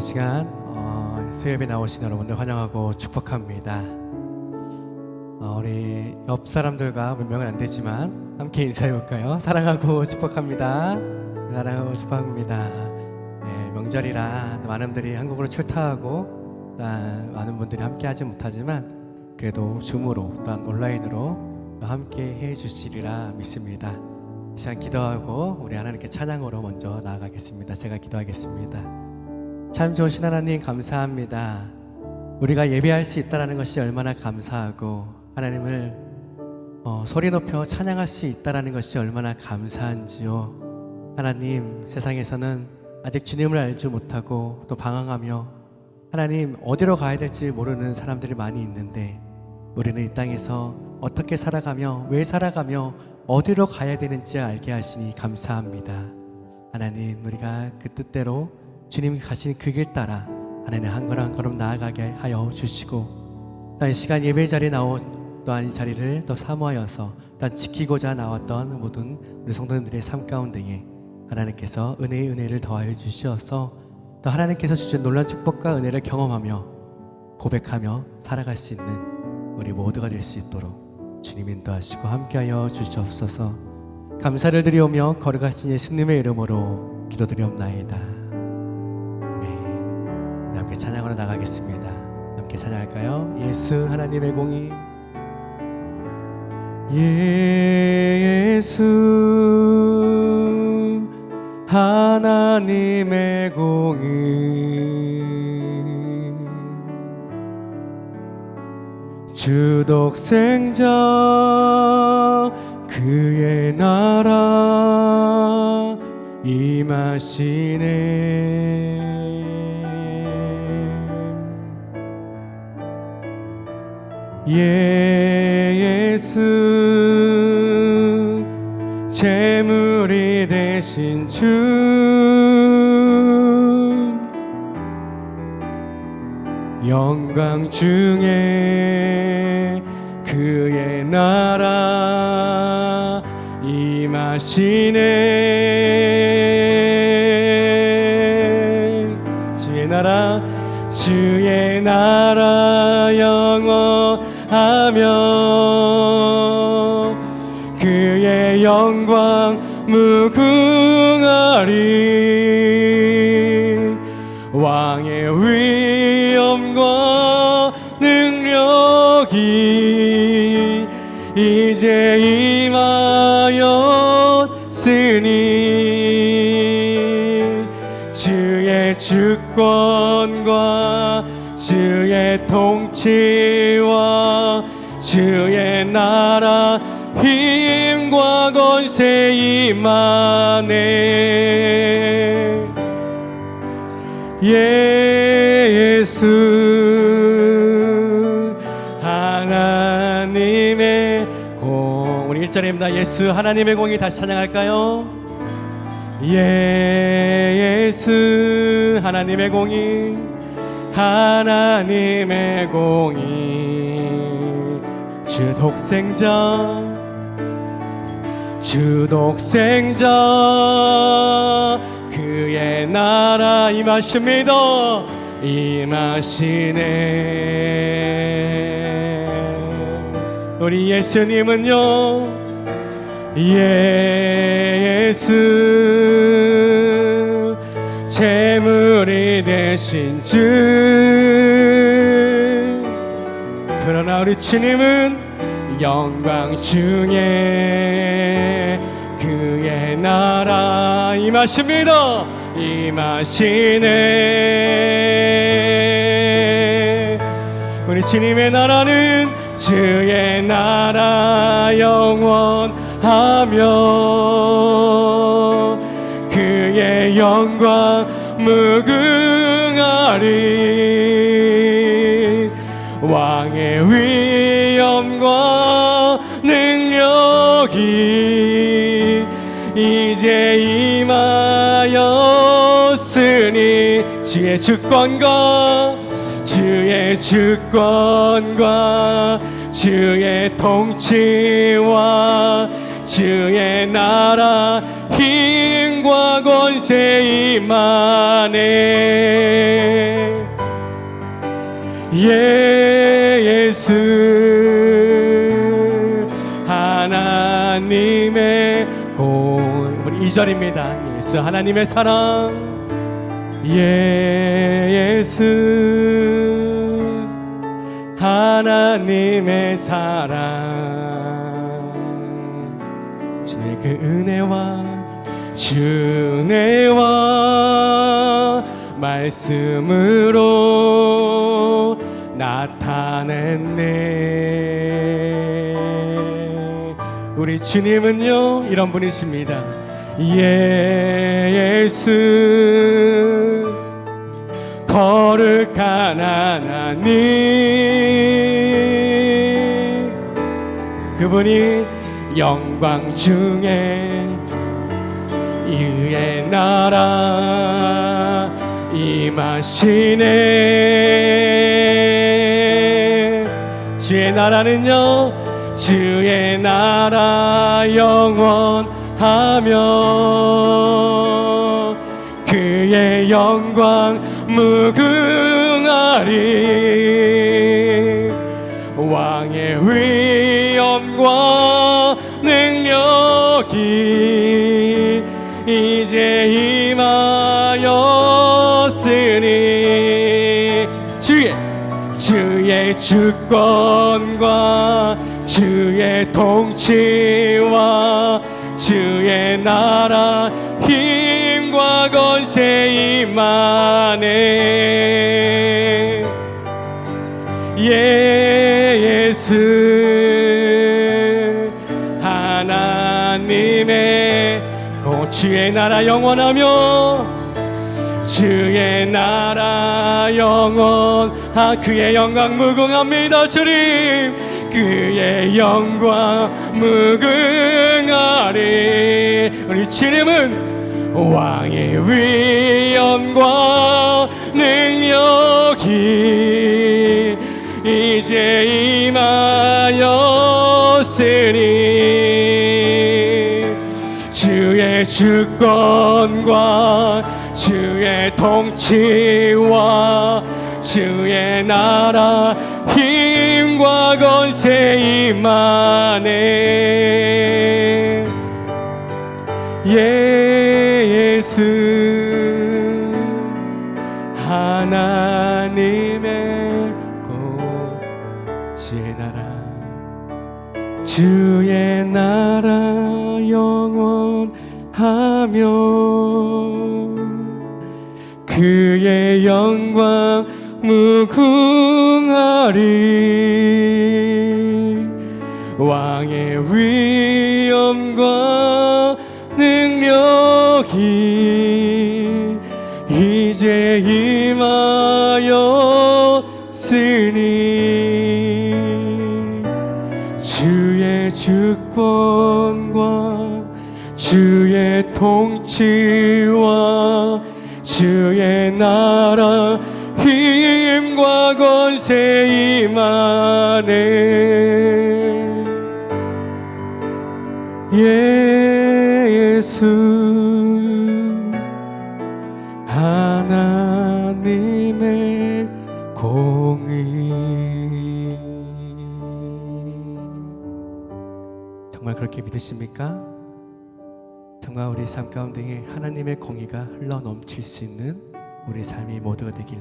이 시간 수요예배 나오신 여러분들 환영하고 축복합니다. 우리 옆 사람들과 분명은 안 되지만 함께 인사해 볼까요? 사랑하고 축복합니다. 사랑하고 축복합니다. 네, 명절이라 많은 분들이 한국으로 출타하고 또한 많은 분들이 함께 하지 못하지만 그래도 줌으로 또한 온라인으로 함께 해 주시리라 믿습니다. 이 시간 기도하고 우리 하나님께 찬양으로 먼저 나아가겠습니다. 제가 기도하겠습니다. 참 좋으신 하나님 감사합니다. 우리가 예배할 수 있다는 것이 얼마나 감사하고 하나님을 소리 높여 찬양할 수 있다는 것이 얼마나 감사한지요. 하나님, 세상에서는 아직 주님을 알지 못하고 또 방황하며 하나님 어디로 가야 될지 모르는 사람들이 많이 있는데 우리는 이 땅에서 어떻게 살아가며 왜 살아가며 어디로 가야 되는지 알게 하시니 감사합니다. 하나님, 우리가 그 뜻대로 주님이 가신 그 길 따라 하나님 한 걸음 한 걸음 나아가게 하여 주시고 또한 이 시간 예배 자리에 나온 또한 이 자리를 또 사모하여서 또한 지키고자 나왔던 모든 우리 성도님들의 삶 가운데에 하나님께서 은혜의 은혜를 더하여 주시어서 또 하나님께서 주신 놀라운 축복과 은혜를 경험하며 고백하며 살아갈 수 있는 우리 모두가 될 수 있도록 주님 인도하시고 함께하여 주시옵소서. 감사를 드리오며 거룩하신 예수님의 이름으로 기도드리옵나이다. 아멘. 함께 찬양으로 나가겠습니다. 함께 찬양할까요? 예수 하나님의 공의, 예수 하나님의 공의, 주 독생자 그의 나라 임하시네. 예수 재물이 되신 주 영광 중에 그의 나라 임하시네. 주의 나라 영원하며 그의 영광 무궁하리. 왕의 위엄과 능력이 이제 임하였으니 주의 주권과 주의 통치와 주의 나라 힘과 권세 임하네. 예수 하나님의 공. 우리 1절입니다. 예수 하나님의 공이 다시 찬양할까요? 예수 하나님의 공이, 하나님의 공이, 주 독생자 그의 나라 임하십니다. 임하시네. 우리 예수님은요, 예수 재물이 되신 주. 그러나 우리 주님은 영광 중에 그의 나라 임하십니다. 임하시네. 우리 주님의 나라는 주의 나라 영원하며 그의 영광 무궁하리. 왕의 위엄과 능력이 이제 임하였으니 주의 주권과 주의 통치와 주의 나라 힘과 권세 임하네. 예수 하나님의 우리 2절입니다. 예수 하나님의 사랑, 예수 하나님의 사랑, 주의 그 은혜와 말씀으로 나타냈네. 우리 주님은요 이런 분이십니다. 예수 거룩한 하나님, 그분이 영광 중에 이의 나라 임하시네. 주의 나라는요, 주의 나라 영원하며 그의 영광 무궁하리. 왕의 위엄과 능력이 이제 임하였으니 주의 주권과 주의 통치와 주의 나라 힘과 권세 임하네. 예수 하나님의 주의 나라 영원하며 주의 나라 그의 영광 무궁합니다. 주님 그의 영광 무궁하리. 우리 주님은 왕의 위엄과 능력이 이제 임하였으니 주의 주권과 주의 통치와 주의 나라 힘과 권세 임하네. 예수 하나님의 주의 나라 영원하며 그의 영광 무궁하리. 왕의 위엄과 능력이 이제 임하였으니 주의 주권과 주의 통치와 주의 나라 힘과 권세 임하네. 예수 하나님의 공의. 정말 그렇게 믿으십니까? 정말 우리 삶 가운데 하나님의 공의가 흘러넘칠 수 있는 우리 삶이 모두가 되길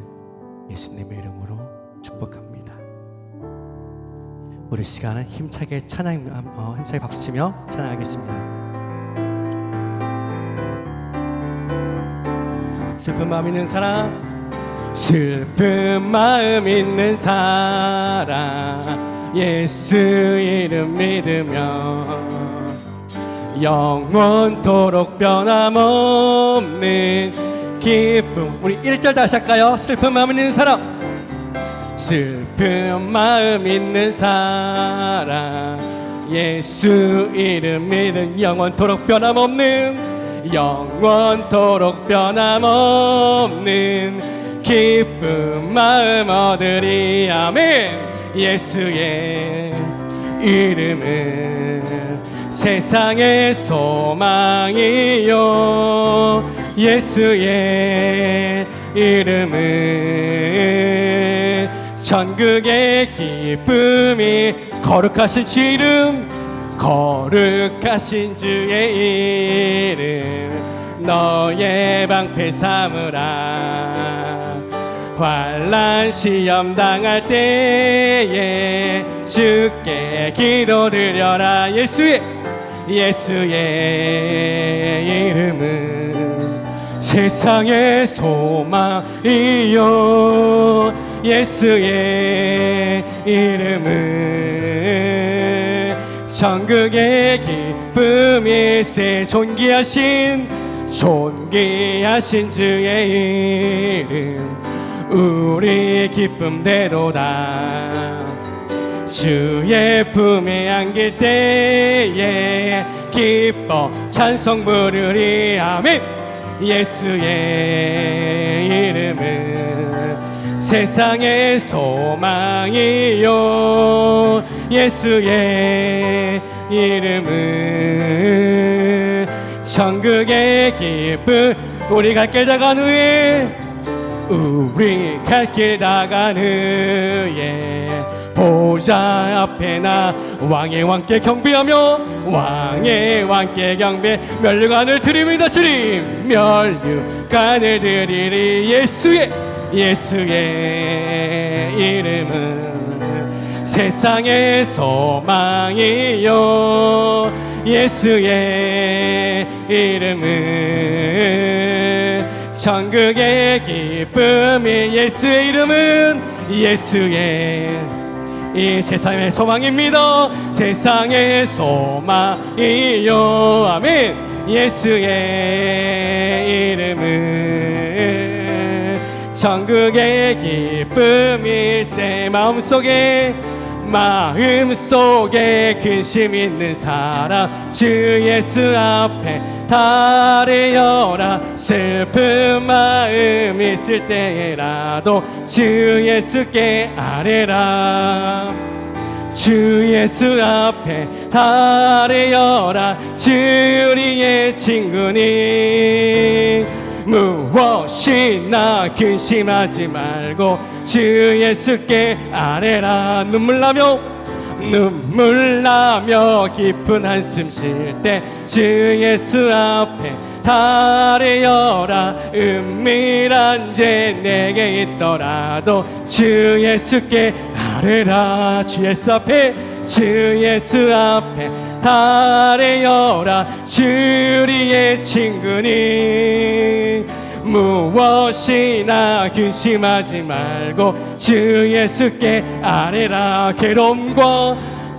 예수님의 이름으로 축복합니다. 우리 시간은 힘차게 힘차게 박수치며 찬양하겠습니다. 슬픈 마음 있는 사람, 슬픈 마음 있는 사람, 예수 이름 믿으며 영원토록 변함없는 기쁨. 우리 1절 다시 할까요? 슬픈 마음 있는 사람, 슬픈 마음 있는 사람, 예수 이름 믿은 영원토록 변함없는 기쁨 마음 얻으리. 아멘. 예수의 이름은 세상의 소망이요 예수의 이름은 천국의 기쁨이 거룩하신 주 이름 거룩하신 주의 이름 너의 방패 삼으라 환난 시험 당할 때에 주께 기도드려라 예수의 이름은 세상의 소망이요 예수의 이름은 천국의 기쁨일세 존귀하신 주의 이름 우리 기쁨대로다 주의 품에 안길 때에 기뻐 찬송 부르리 아멘 예수의 이름은 세상의 소망이요 예수의 이름은 천국의 기쁨 우리 갈 길 다간 후에 우리 갈 길 다간 후에 보좌 앞에 나 왕의 왕께 경배하며 왕의 왕께 경배 면류관을 드립니다 주님 면류관을 드리리 예수의 이름은 세상의 소망이요 예수의 이름은 천국의 기쁨이 예수의 이름은 이 세상의 소망입니다 세상의 소망이요 아멘 예수의 이름은 천국의 기쁨일세 마음속에 근심 있는 사람 주 예수 앞에 달려라 슬픈 마음 있을 때라도 주 예수께 아뢰라 주 예수 앞에 달려라 주 우리의 친구니 무엇이나 근심하지 말고 주 예수께 아뢰라 눈물 나며 깊은 한숨 쉴 때 주 예수 앞에 달려라 은밀한 죄 내게 있더라도 주 예수께 아뢰라 주 예수 앞에 달려라 주 우리의 친구니 무엇이나 근심하지 말고 주 예수께 아뢰라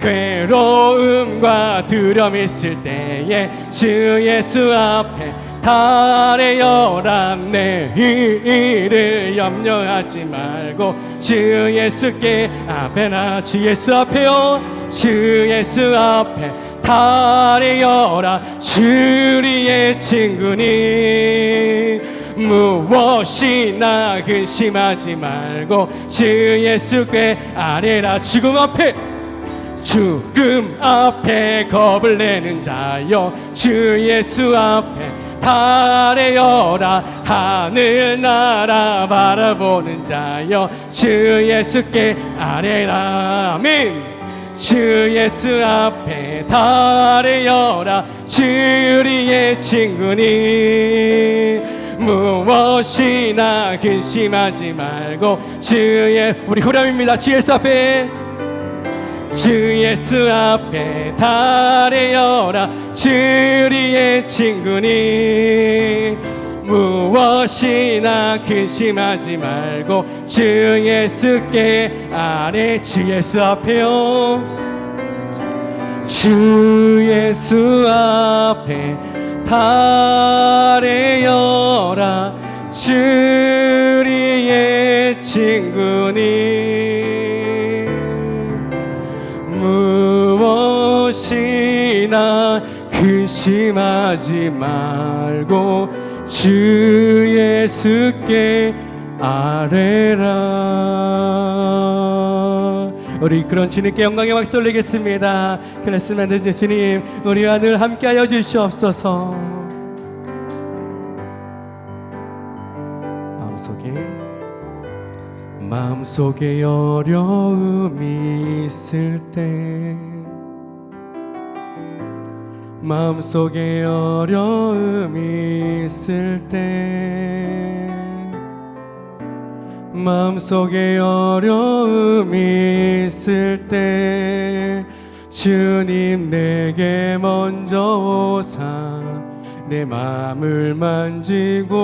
괴로움과 두려움 있을 때에 주 예수 앞에 달려라 내일을 염려하지 말고 주 예수께 아뢰라 주 예수 앞에요 주 예수 앞에 달려라 주 우리의 친구니 무엇이나 근심하지 말고 주 예수께 아뢰라 죽음 앞에 겁을 내는 자여 주 예수 앞에 달려라 하늘나라 바라보는 자여 주 예수께 아뢰라 아멘 주 예수 앞에 달려라 주 우리의 친구니 무엇이나 근심하지 말고 우리 후렴입니다 주 예수 앞에 달려라 주 우리의 친구니 무엇이나 근심하지 말고 주 예수께 아뢰 주 예수 앞에요 주 예수 앞에 달려라 주 우리의 친구니 무엇이나 근심하지 말고 주 예수께 아뢰라 우리 그런 주님께 영광의 박수 올리겠습니다. 그랬으면 되지. 주님, 우리와 늘 함께하여 주시옵소서. 마음속에 어려움이 있을 때, 마음속에 어려움이 있을 때, 마음속에 어려움이 있을 때, 주님 내게 먼저 오사 내 마음을 만지고,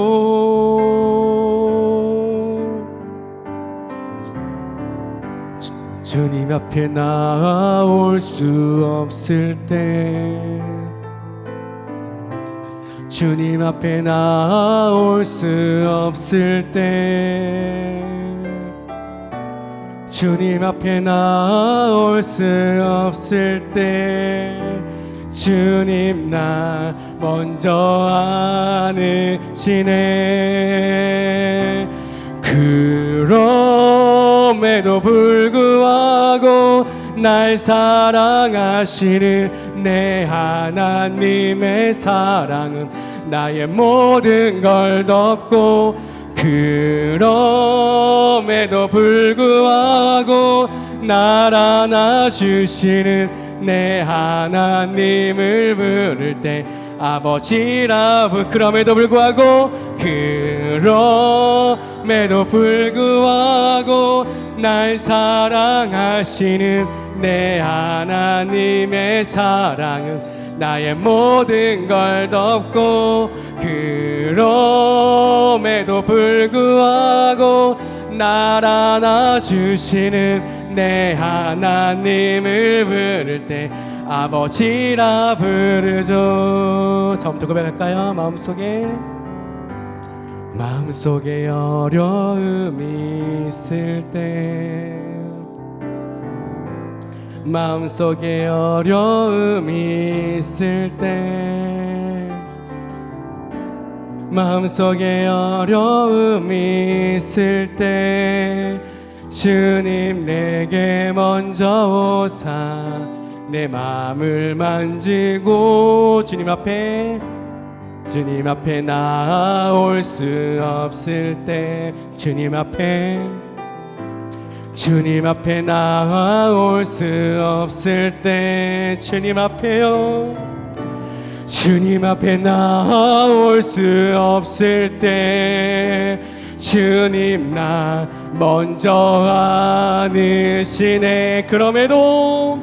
주님 앞에 나아올 수 없을 때, 주님 앞에 나아올 수 없을 때, 주님 앞에 나아올 수 없을 때, 주님 나 먼저 아느시네. 그럼에도 불구하고 날 사랑하시는 내 하나님의 사랑은 나의 모든 걸 덮고, 그럼에도 불구하고 날 안아주시는 내 하나님을 부를 때 아버지라 그럼에도 불구하고, 그럼에도 불구하고 날 사랑하시는 내 하나님의 사랑은 나의 모든 걸 덮고, 그럼에도 불구하고 날 안아주시는 내 하나님을 부를 때 아버지라 부르죠. 처음부터 고백할까요? 마음속에 어려움이 있을 때, 마음속에 어려움이 있을 때, 마음속에 어려움이 있을 때, 주님 내게 먼저 오사 내 마음을 만지고, 주님 앞에 나아올 수 없을 때, 주님 앞에 나아올 수 없을 때, 주님 앞에요, 주님 앞에 나아올 수 없을 때, 주님 나 먼저 아느시네. 그럼에도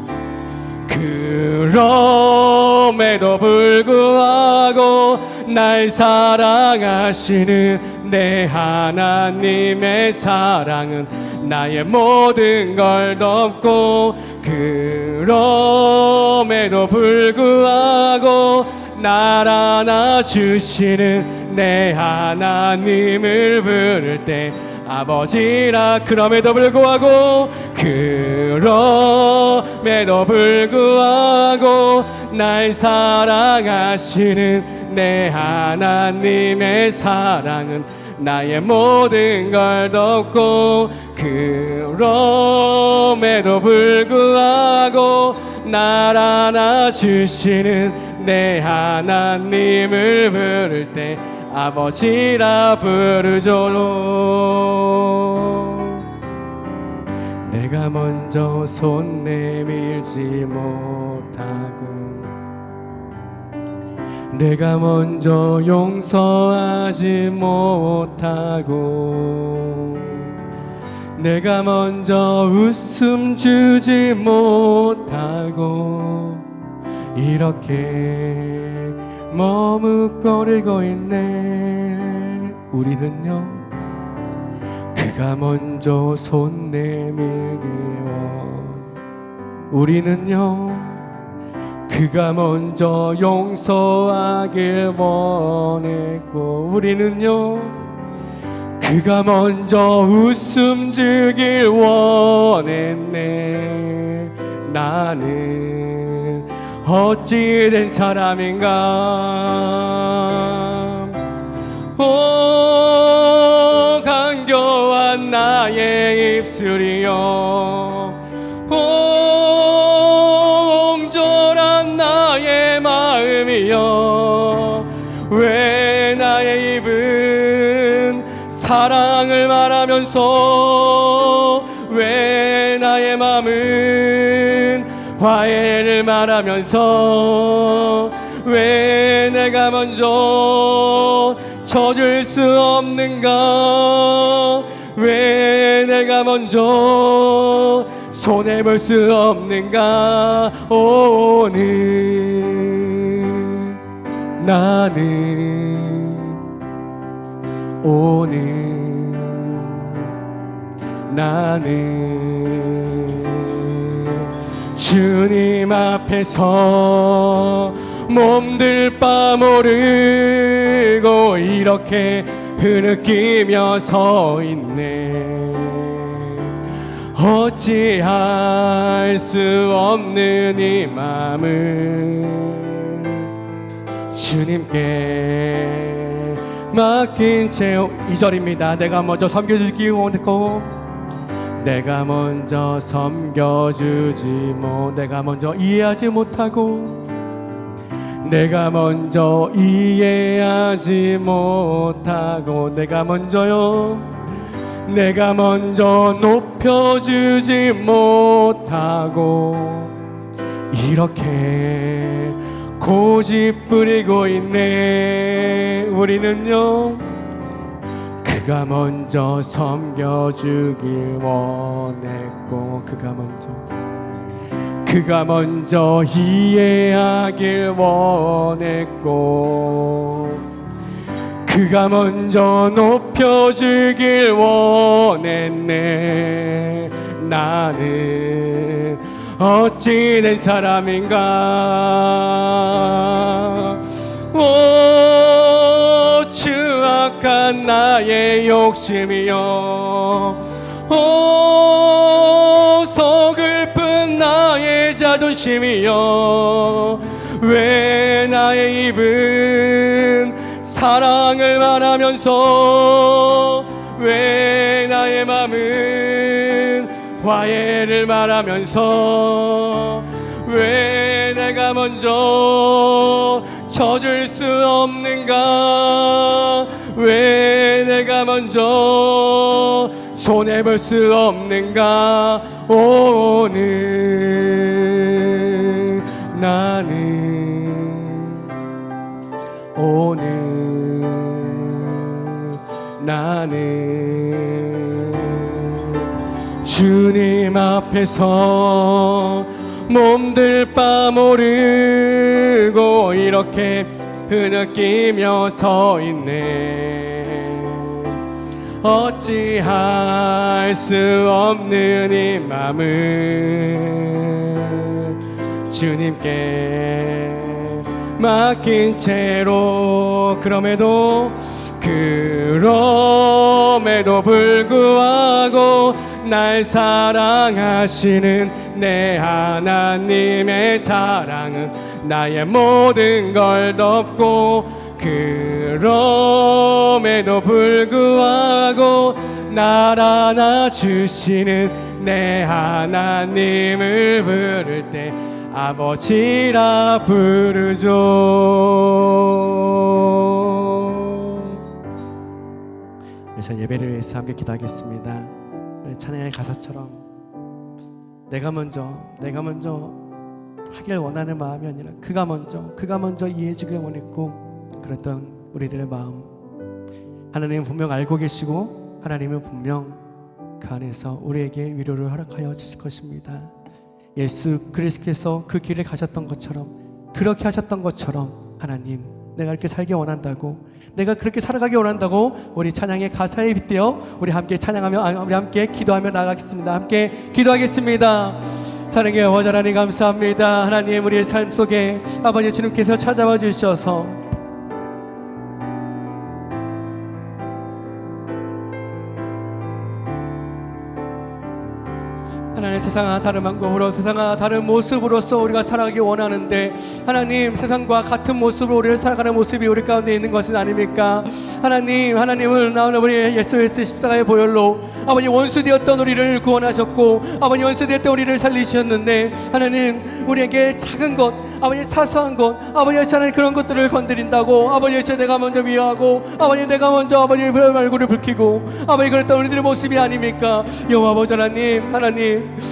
불구하고 날 사랑하시는 내 하나님의 사랑은 나의 모든 걸 덮고, 그럼에도 불구하고 날 안아주시는 내 하나님을 부를 때 아버지라. 그럼에도 불구하고, 그럼에도 불구하고 날 사랑하시는 내 하나님의 사랑은 나의 모든 걸 덮고, 그럼에도 불구하고 날 안아주시는 내 하나님을 부를 때 아버지라 부르죠. 내가 먼저 손 내밀지 못하고, 내가 먼저 용서하지 못하고, 내가 먼저 웃음 주지 못하고, 이렇게 머뭇거리고 있네. 우리는요, 그가 먼저 손 내밀기 우리는요, 그가 먼저 용서하길 원했고, 우리는요, 그가 먼저 웃음 주길 원했네. 나는 어찌 된 사람인가. 오, 간교한 나의 입술이여, 오, 왜 나의 입은 사랑을 말하면서 왜 나의 맘은 화해를 말하면서 왜 내가 먼저 젖을 수 없는가 왜 내가 먼저 손해볼 수 없는가 오늘 나는 주님 앞에서 몸둘 바 모르고 이렇게 흐느끼며 서 있네 어찌할 수 없는 이 맘을 주님께 맡긴 채 2절입니다. 내가 먼저 섬겨주기 원했고 내가 먼저 섬겨주지 내가 먼저 이해하지 못하고 내가 먼저 이해하지 못하고 내가 먼저요 내가 먼저 높여주지 못하고 이렇게 고집 부리고 있네 우리는요 그가 먼저 섬겨주길 원했고 그가 먼저 이해하길 원했고 그가 먼저 높여주길 원했네 나는 어찌된 사람인가 오 추악한 나의 욕심이여 오 서글픈 나의 자존심이여 왜 나의 입은 사랑을 말하면서 왜 나의 맘은 화해를 말하면서 왜 내가 먼저 젖을 수 없는가 왜 내가 먼저 손해볼 수 없는가 오늘 나는 주님 앞에서 몸둘 바 모르고 이렇게 흐느끼며 서 있네 어찌할 수 없는 이 맘을 주님께 맡긴 채로 그럼에도 불구하고 날 사랑하시는 내 하나님의 사랑은 나의 모든 걸 덮고 그럼에도 불구하고 날 안아주시는 내 하나님을 부를 때 아버지라 부르죠. 그래서 예배를 위해서 함께 기도하겠습니다. 찬양의 가사처럼 내가 먼저 하길 원하는 마음이 아니라 그가 먼저 이해해 주길 원했고 그랬던 우리들의 마음 하나님은 분명 알고 계시고 하나님은 분명 그 안에서 우리에게 위로를 허락하여 주실 것입니다. 예수 그리스도께서 그 길을 가셨던 것처럼 그렇게 하셨던 것처럼 하나님 내가 이렇게 살기 원한다고 내가 그렇게 살아가기 원한다고 우리 찬양의 가사에 빗대어 우리 함께 찬양하며 우리 함께 기도하며 나가겠습니다. 함께 기도하겠습니다. 사랑의 아버지 하나님 감사합니다. 하나님 우리의 삶 속에 아버지 주님께서 찾아와 주셔서 하나님 세상과 다른 방법으로 세상과 다른 모습으로서 우리가 살아가기 원하는데 하나님 세상과 같은 모습으로 우리를 살아가는 모습이 우리 가운데 있는 것은 아닙니까? 하나님을 나오는 우리 예수 그리스도의 십자가의 보혈로 아버지 원수되었던 우리를 구원하셨고 아버지 원수되었던 우리를 살리셨는데 하나님 우리에게 작은 것 아버지 사소한 것, 아버지 하나님 그런 것들을 건드린다고 아버지 내가 먼저 미워하고 아버지 내가 먼저 아버지 얼굴을 붉히고 아버지 그랬던 우리들의 모습이 아닙니까? 여호와 아버지 하나님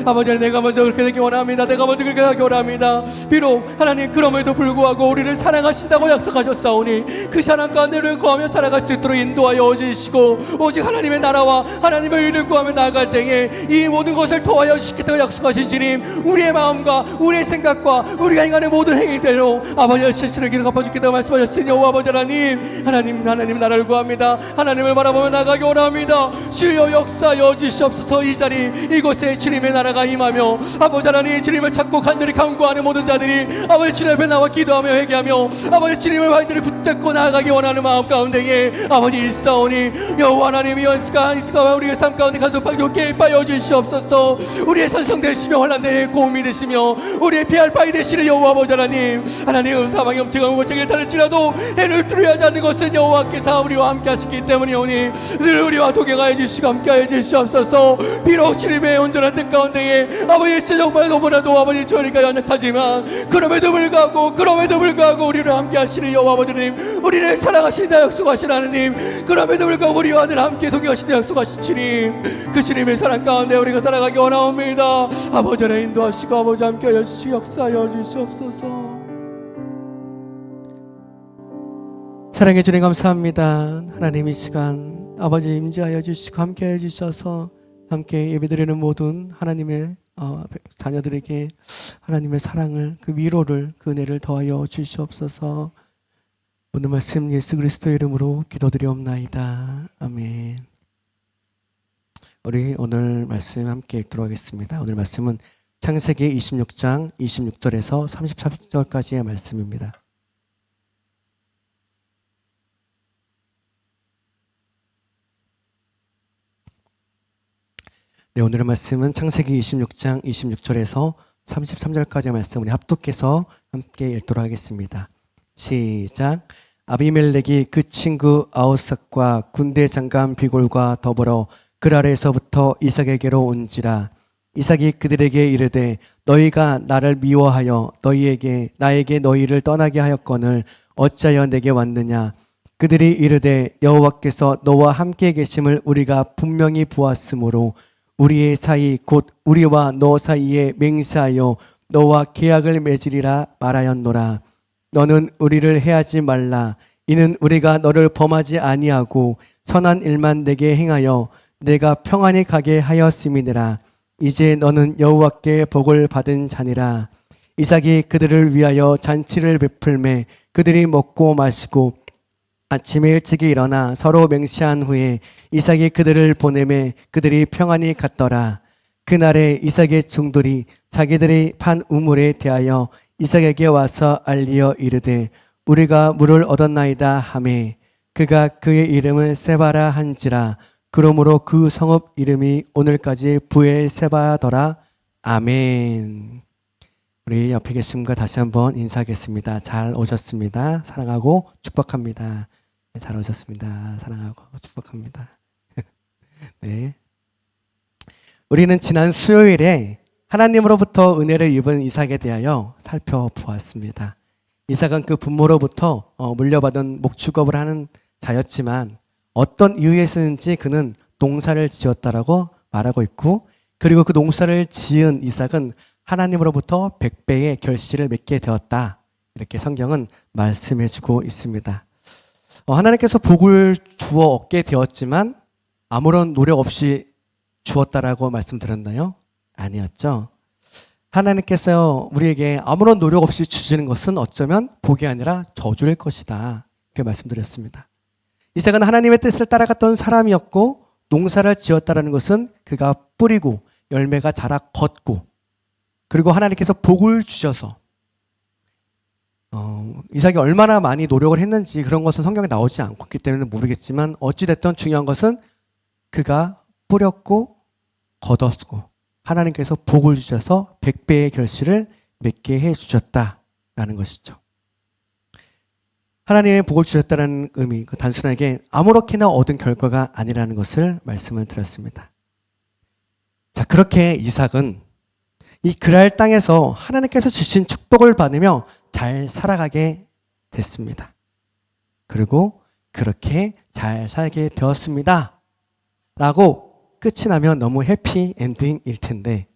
아버지 내가 먼저 그렇게 되기 원합니다. 내가 먼저 그렇게 하기 원합니다. 비록 하나님 그럼에도 불구하고 우리를 사랑하신다고 약속하셨사오니 그 사랑 가운데 우리를 구하며 살아갈 수 있도록 인도하여 주시고 오직 하나님의 나라와 하나님의 의를 구하며 나아갈 때에 이 모든 것을 도와여 주시겠다고 약속하신 주님, 우리의 마음과 우리의 생각과 우리가 행하는 모든 행위대로 아버지의 실수를 기도 갚아주겠다고 말씀하셨으니 여호와 아버지 하나님 나라를 구합니다. 하나님을 바라보며 나가기 원합니다. 주여 역사여 주시옵소서. 이 자리 이곳에 주님의 나라가 임하며 아버지 하나님 주님을 찾고 간절히 간구하는 모든 자들이 아버지 주님 앞에 나와 기도하며 회개하며 아버지 주님을 완전히 붙잡고 나아가기 원하는 마음 가운데에 아버지 일사오니 여호와 하나님이 이스가 우리의 삶 가운데 간섭하게 깨입하여 주시옵소서. 우리의 선성되시며 환난의 고음이 되시며 우리의 피할 바위 되시는 여호와 아버지 하나님 사망의 엄청한 물정에 달릴지라도 해를 뚫어야 하지 않는 것은 여호와께서 우리와 함께 하시기 때문이오니 늘 우리와 동행하여 주시고 함께하여 주시옵소서. 비록 주님의 온전한 뜻 가운데에 아버지 정말 너무나도 아버지 저희가 연약하지만 그럼에도 불구하고 우리를 함께 하시는 여호와 아버지 하나님, 우리를 사랑하신다 약속하신 하나님, 그럼에도 불구하고 우리와 늘 함께 동행하신다 약속하신 주님, 그 주님의 사랑 가운데 우리가 살아가기 원하옵니다. 아버지 하나님 인도하시고 아버지 함께하여 주시고 역사하여 주시옵소서. 사랑해 주님 감사합니다. 하나님 이 시간 아버지 임재하여 주시고 함께하여 주셔서 함께 예배드리는 모든 하나님의 자녀들에게 하나님의 사랑을, 그 위로를, 그 은혜를 더하여 주시옵소서. 오늘 말씀 예수 그리스도의 이름으로 기도드리옵나이다. 아멘. 우리 오늘 말씀 함께 읽도록 하겠습니다. 오늘 말씀은 창세기 26장 26절에서 33절까지의 말씀입니다. 네, 오늘의 말씀은 창세기 26장 26절에서 33절까지의 말씀 우리 합독해서 함께 읽도록 하겠습니다. 시작. 아비멜렉이 그 친구 아우삭과 군대 장관 비골과 더불어 그랄에서부터 이삭에게로 온지라. 이삭이 그들에게 이르되 너희가 나를 미워하여 나에게 너희를 떠나게 하였거늘 어찌하여 내게 왔느냐. 그들이 이르되 여호와께서 너와 함께 계심을 우리가 분명히 보았으므로 우리의 사이 곧 우리와 너 사이에 맹세하여 너와 계약을 맺으리라 말하였노라. 너는 우리를 해하지 말라. 이는 우리가 너를 범하지 아니하고 선한 일만 내게 행하여 내가 평안히 가게 하였음이니라. 이제 너는 여호와께 복을 받은 자니라. 이삭이 그들을 위하여 잔치를 베풀매 그들이 먹고 마시고 아침에 일찍이 일어나 서로 맹세한 후에 이삭이 그들을 보내매 그들이 평안히 갔더라. 그날에 이삭의 종들이 자기들이 판 우물에 대하여 이삭에게 와서 알리어 이르되 우리가 물을 얻었나이다 하매 그가 그의 이름을 세바라 한지라. 그러므로 그 성읍 이름이 오늘까지 부엘세바더라. 아멘. 우리 옆에 계신 분과 다시 한번 인사하겠습니다. 잘 오셨습니다. 사랑하고 축복합니다. 잘 오셨습니다. 사랑하고 축복합니다. 네. 우리는 지난 수요일에 하나님으로부터 은혜를 입은 이삭에 대하여 살펴보았습니다. 이삭은 그 부모로부터 물려받은 목축업을 하는 자였지만 어떤 이유에서인지 그는 농사를 지었다라고 말하고 있고, 그리고 그 농사를 지은 이삭은 하나님으로부터 100배의 결실을 맺게 되었다. 이렇게 성경은 말씀해주고 있습니다. 하나님께서 복을 주어 얻게 되었지만 아무런 노력 없이 주었다라고 말씀드렸나요? 아니었죠. 하나님께서 우리에게 아무런 노력 없이 주시는 것은 어쩌면 복이 아니라 저주일 것이다. 이렇게 말씀드렸습니다. 이삭은 하나님의 뜻을 따라갔던 사람이었고, 농사를 지었다라는 것은 그가 뿌리고 열매가 자라 걷고, 그리고 하나님께서 복을 주셔서 이삭이 얼마나 많이 노력을 했는지 그런 것은 성경에 나오지 않기 때문에 모르겠지만 어찌됐든 중요한 것은 그가 뿌렸고 걷었고 하나님께서 복을 주셔서 100배의 결실을 맺게 해주셨다라는 것이죠. 하나님의 복을 주셨다는 의미, 그 단순하게 아무렇게나 얻은 결과가 아니라는 것을 말씀을 드렸습니다. 자, 그렇게 이삭은 이 그랄 땅에서 하나님께서 주신 축복을 받으며 잘 살아가게 됐습니다. 그리고 그렇게 잘 살게 되었습니다. 라고 끝이 나면 너무 해피 엔딩일 텐데,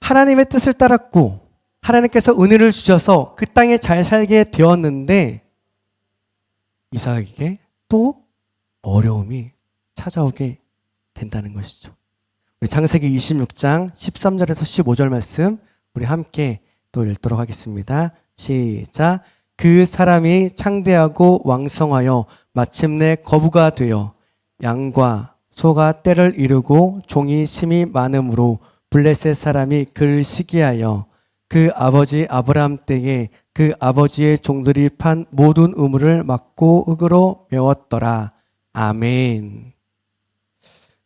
하나님의 뜻을 따랐고 하나님께서 은혜를 주셔서 그 땅에 잘 살게 되었는데 이삭에게 또 어려움이 찾아오게 된다는 것이죠. 우리 창세기 26장 13절에서 15절 말씀 우리 함께 또 읽도록 하겠습니다. 시작. 그 사람이 창대하고 왕성하여 마침내 거부가 되어 양과 소가 떼를 이루고 종이 심이 많음으로 블레셋 사람이 그를 시기하여 그 아버지 아브라함 때에 그 아버지의 종들이 판 모든 우물을 막고 흙으로 메웠더라. 아멘.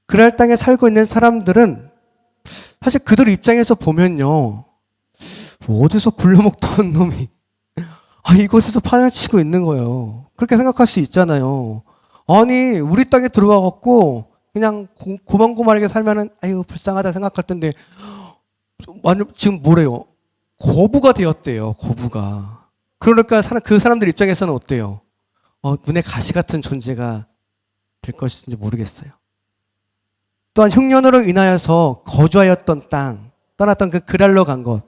그랄 땅에 살고 있는 사람들은 사실 그들 입장에서 보면요, 어디서 굴러먹던 놈이 이곳에서 판을 치고 있는 거예요. 그렇게 생각할 수 있잖아요. 아니 우리 땅에 들어와 갖고 그냥 고만고만하게 살면은 아유 불쌍하다 생각할 텐데 지금 뭐래요? 거부가 되었대요. 거부가. 그러니까 그 사람들 입장에서는 어때요? 눈에 가시 같은 존재가 될 것인지 모르겠어요. 또한 흉년으로 인하여서 거주하였던 땅, 떠났던 그 그랄로 간 것.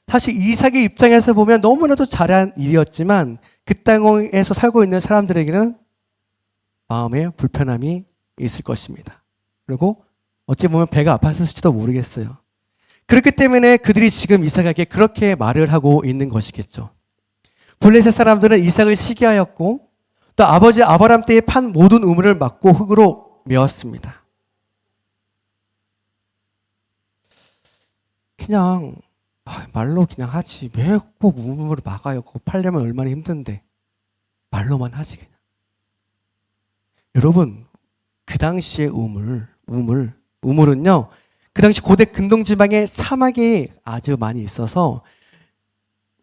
사실 이삭의 입장에서 보면 너무나도 잘한 일이었지만 그 땅에서 살고 있는 사람들에게는 마음에 불편함이 있을 것입니다. 그리고 어찌 보면 배가 아팠을지도 모르겠어요. 그렇기 때문에 그들이 지금 이삭에게 그렇게 말을 하고 있는 것이겠죠. 블레셋 사람들은 이삭을 시기하였고 또 아버지 아브라함 때에 판 모든 우물을 막고 흙으로 메웠습니다. 그냥 말로 그냥 하지 왜 꼭 우물을 막아요? 그거 팔려면 얼마나 힘든데 말로만 하지 그냥. 여러분 그 당시의 우물은요, 그 당시 고대 근동지방에 사막이 아주 많이 있어서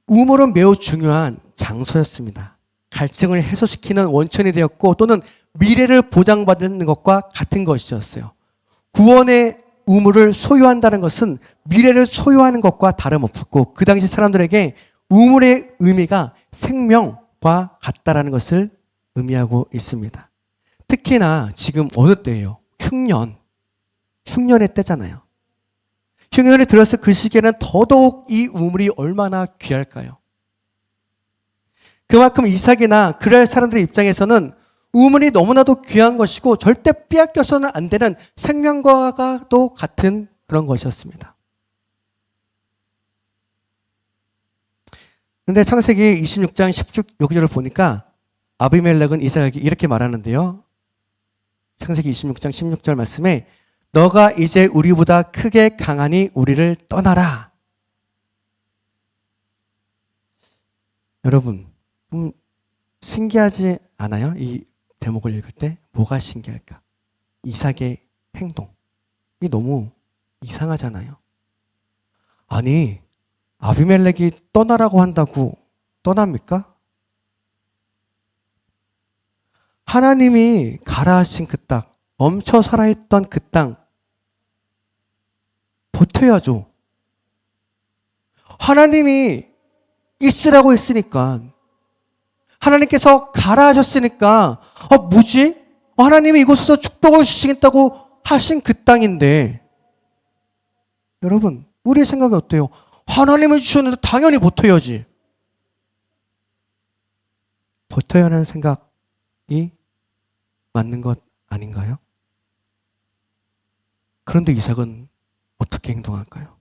우물은 매우 중요한 장소였습니다. 갈증을 해소시키는 원천이 되었고 또는 미래를 보장받는 것과 같은 것이었어요. 구원의 우물을 소유한다는 것은 미래를 소유하는 것과 다름없었고 그 당시 사람들에게 우물의 의미가 생명과 같다라는 것을 의미하고 있습니다. 특히나 지금 어느 때예요? 흉년의 때잖아요. 흉년이 들었을 그 시기에는 더더욱 이 우물이 얼마나 귀할까요? 그만큼 이삭이나 그랄 사람들의 입장에서는 우물이 너무나도 귀한 것이고 절대 빼앗겨서는 안 되는 생명과도 같은 그런 것이었습니다. 그런데 창세기 26장 16절을 보니까 아비멜렉은 이삭에게 이렇게 말하는데요. 창세기 26장 16절 말씀에 너가 이제 우리보다 크게 강하니 우리를 떠나라. 여러분 신기하지 않아요? 이 대목을 읽을 때 뭐가 신기할까? 이삭의 행동이 너무 이상하잖아요. 아니 아비멜렉이 떠나라고 한다고 떠납니까? 하나님이 가라 하신 그 땅, 멈춰 살아있던 그 땅 버텨야죠. 하나님이 있으라고 했으니까, 하나님께서 가라 하셨으니까 뭐지? 하나님이 이곳에서 축복을 주시겠다고 하신 그 땅인데, 여러분 우리의 생각이 어때요? 하나님이 주셨는데 당연히 버텨야지. 버텨야 하는 생각이 맞는 것 아닌가요? 그런데 이삭은 어떻게 행동할까요?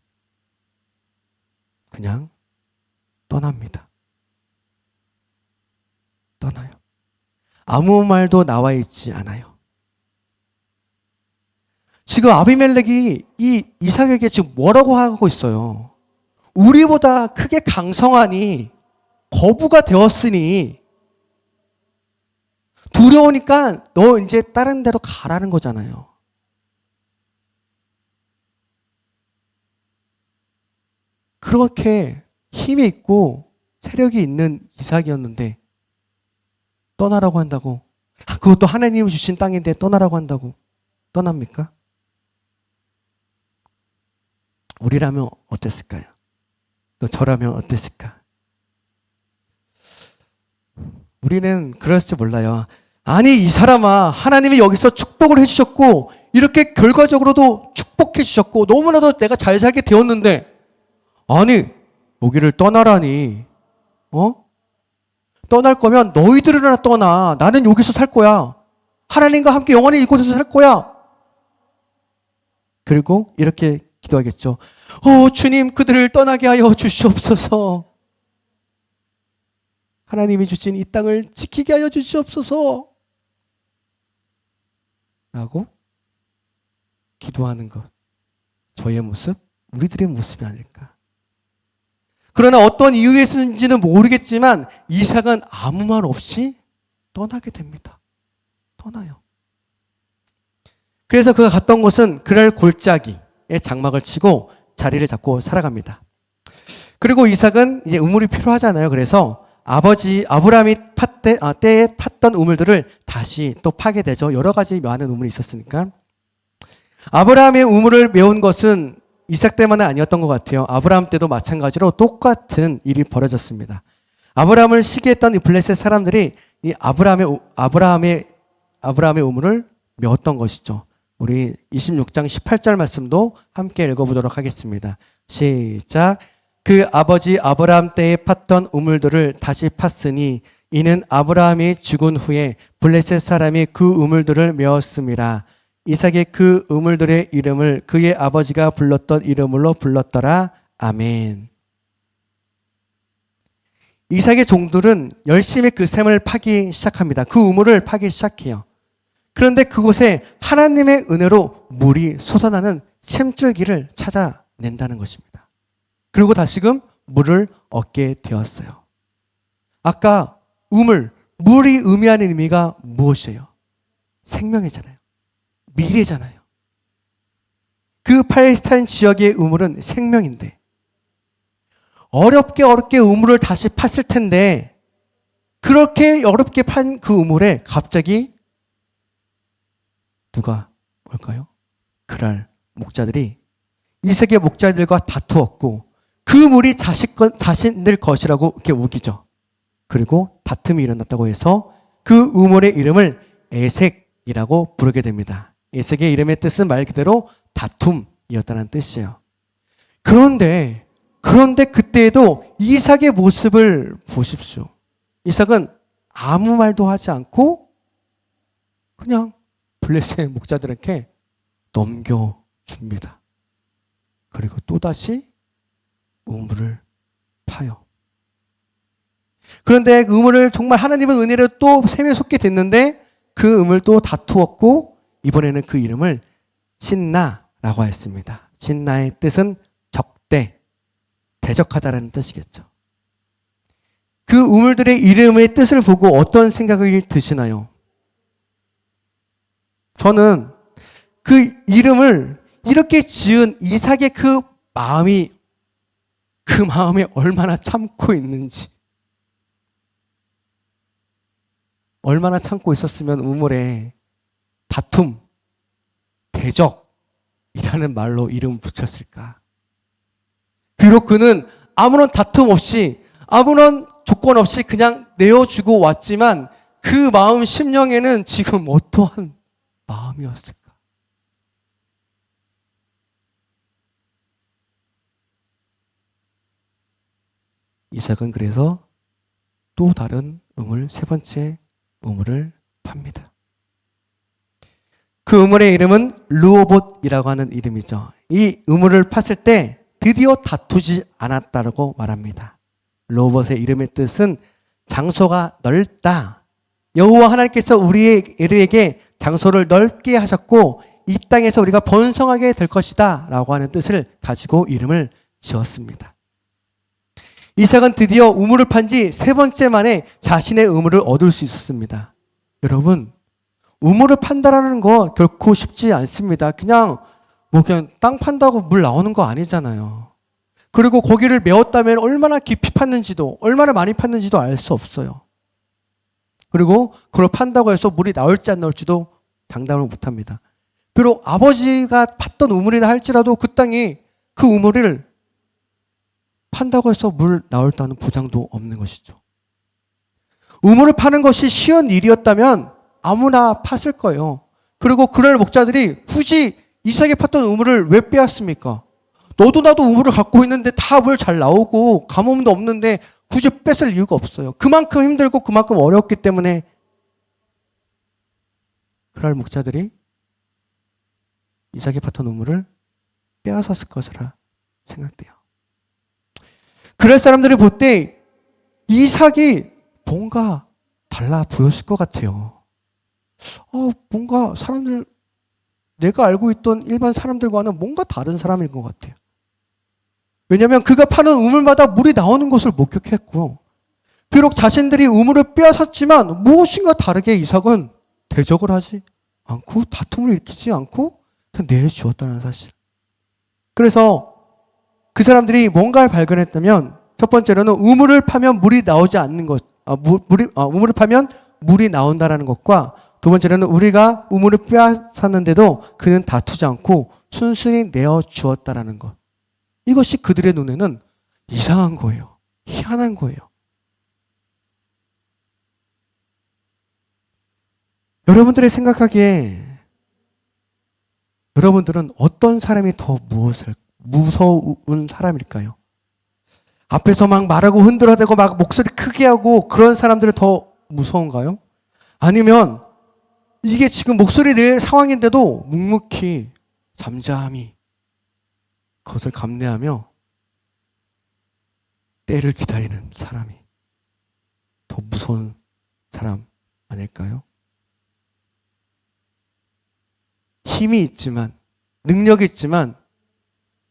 그냥 떠납니다. 떠나요. 아무 말도 나와 있지 않아요. 지금 아비멜렉이 이 이삭에게 지금 뭐라고 하고 있어요? 우리보다 크게 강성하니 거부가 되었으니 두려우니까 너 이제 다른 데로 가라는 거잖아요. 그렇게 힘이 있고 세력이 있는 이삭이었는데 떠나라고 한다고, 그것도 하나님이 주신 땅인데 떠나라고 한다고 떠납니까? 우리라면 어땠을까요? 또 저라면 어땠을까? 우리는 그럴지 몰라요. 아니, 이 사람아, 하나님이 여기서 축복을 해주셨고, 이렇게 결과적으로도 축복해 주셨고, 너무나도 내가 잘 살게 되었는데, 아니, 여기를 떠나라니, 떠날 거면 너희들이나 떠나. 나는 여기서 살 거야. 하나님과 함께 영원히 이곳에서 살 거야. 그리고 이렇게 기도하겠죠. 주님, 그들을 떠나게 하여 주시옵소서. 하나님이 주신 이 땅을 지키게 하여 주시옵소서. 라고 기도하는 것. 저의 모습, 우리들의 모습이 아닐까. 그러나 어떤 이유에서인지는 모르겠지만 이삭은 아무 말 없이 떠나게 됩니다. 떠나요. 그래서 그가 갔던 곳은 그랄 골짜기에 장막을 치고 자리를 잡고 살아갑니다. 그리고 이삭은 이제 우물이 필요하잖아요. 그래서 아버지 아브라함이 때에 팠던 우물들을 다시 또 파게 되죠. 여러 가지 많은 우물이 있었으니까. 아브라함의 우물을 메운 것은 이삭 때만은 아니었던 것 같아요. 아브라함 때도 마찬가지로 똑같은 일이 벌어졌습니다. 아브라함을 시기했던 이 블레셋 사람들이 이 아브라함의 우물을 메웠던 것이죠. 우리 26장 18절 말씀도 함께 읽어보도록 하겠습니다. 시작. 그 아버지 아브라함 때에 팠던 우물들을 다시 팠으니 이는 아브라함이 죽은 후에 블레셋 사람이 그 우물들을 메웠음이라. 이삭이 그 우물들의 이름을 그의 아버지가 불렀던 이름으로 불렀더라. 아멘. 이삭의 종들은 열심히 그 샘을 파기 시작합니다. 그 우물을 파기 시작해요. 그런데 그곳에 하나님의 은혜로 물이 솟아나는 샘줄기를 찾아낸다는 것입니다. 그리고 다시금 물을 얻게 되었어요. 아까 물이 의미하는 의미가 무엇이에요? 생명이잖아요. 미래잖아요. 그 팔레스타인 지역의 우물은 생명인데 어렵게 우물을 다시 팠을 텐데 그렇게 어렵게 판 그 우물에 갑자기 누가 올까요? 그랄 목자들이 이삭의 목자들과 다투었고 그 물이 자신들 것이라고 이렇게 우기죠. 그리고 다툼이 일어났다고 해서 그 우물의 이름을 에색이라고 부르게 됩니다. 에색의 이름의 뜻은 말 그대로 다툼이었다는 뜻이에요. 그런데 그때에도 이삭의 모습을 보십시오. 이삭은 아무 말도 하지 않고 그냥 블레셋 목자들에게 넘겨줍니다. 그리고 또다시 우물을 파요. 그런데 그 우물을 정말 하나님의 은혜로 또 샘에 솟게 됐는데 그 우물 또 다투었고 이번에는 그 이름을 신나라고 했습니다. 신나의 뜻은 적대, 대적하다라는 뜻이겠죠. 그 우물들의 이름의 뜻을 보고 어떤 생각이 드시나요? 저는 그 이름을 이렇게 지은 이삭의 그 마음에 얼마나 참고 있는지, 얼마나 참고 있었으면 우물에 다툼, 대적이라는 말로 이름 붙였을까? 비록 그는 아무런 다툼 없이 아무런 조건 없이 그냥 내어주고 왔지만 그 마음 심령에는 지금 어떠한 마음이었을까? 이삭은 그래서 또 다른 우물, 세 번째 우물을 팝니다. 그 우물의 이름은 르호봇이라고 하는 이름이죠. 이 우물을 팠을 때 드디어 다투지 않았다고 말합니다. 르호봇의 이름의 뜻은 장소가 넓다. 여호와 하나님께서 우리에게 장소를 넓게 하셨고 이 땅에서 우리가 번성하게 될 것이다 라고 하는 뜻을 가지고 이름을 지었습니다. 이삭은 드디어 우물을 판 지 세 번째 만에 자신의 우물을 얻을 수 있었습니다. 여러분, 우물을 판다라는 거 결코 쉽지 않습니다. 그냥 땅 판다고 물 나오는 거 아니잖아요. 그리고 고기를 메웠다면 얼마나 깊이 팠는지도 얼마나 많이 팠는지도 알 수 없어요. 그리고 그걸 판다고 해서 물이 나올지 안 나올지도 장담을 못합니다. 비록 아버지가 팠던 우물이라 할지라도 그 땅이 그 우물을 판다고 해서 물 나올다는 보장도 없는 것이죠. 우물을 파는 것이 쉬운 일이었다면 아무나 팠을 거예요. 그리고 그날 목자들이 굳이 이삭이 팠던 우물을 왜 빼앗습니까? 너도 나도 우물을 갖고 있는데 다 물 잘 나오고 가뭄도 없는데 굳이 뺏을 이유가 없어요. 그만큼 힘들고 그만큼 어려웠기 때문에 그날 목자들이 이삭이 팠던 우물을 빼앗았을 것이라 생각돼요. 그럴 사람들이 볼 때 이삭이 뭔가 달라 보였을 것 같아요. 뭔가 사람들, 내가 알고 있던 일반 사람들과는 뭔가 다른 사람인 것 같아요. 왜냐하면 그가 파는 우물마다 물이 나오는 것을 목격했고, 비록 자신들이 우물을 빼앗았지만 무엇인가 다르게 이삭은 대적을 하지 않고 다툼을 일으키지 않고 그냥 내주었다는 사실. 그래서 그 사람들이 뭔가를 발견했다면 첫 번째로는 우물을 파면 물이 나오지 않는 것, 우물을 파면 물이 나온다라는 것과 두 번째로는 우리가 우물을 빼앗았는데도 그는 다투지 않고 순순히 내어 주었다라는 것. 이것이 그들의 눈에는 이상한 거예요. 희한한 거예요. 여러분들이 생각하기에 여러분들은 어떤 사람이 더 무서운 사람일까요? 앞에서 막 말하고 흔들어대고 막 목소리 크게 하고 그런 사람들이 더 무서운가요? 아니면 이게 지금 목소리 낼 상황인데도 묵묵히 잠잠히 그것을 감내하며 때를 기다리는 사람이 더 무서운 사람 아닐까요? 힘이 있지만, 능력이 있지만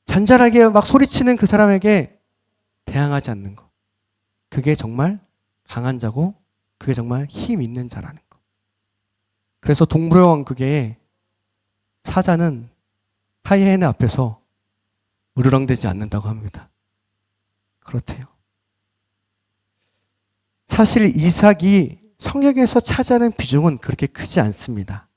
잔잔하게 막 소리치는 그 사람에게 대항하지 않는 것. 그게 정말 강한 자고 그게 정말 힘 있는 자라는 것. 그래서 동물의 왕국의 사자는 하이에나 앞에서 으르렁대지 않는다고 합니다. 그렇대요. 사실 이삭이 성경에서 차지하는 비중은 그렇게 크지 않습니다.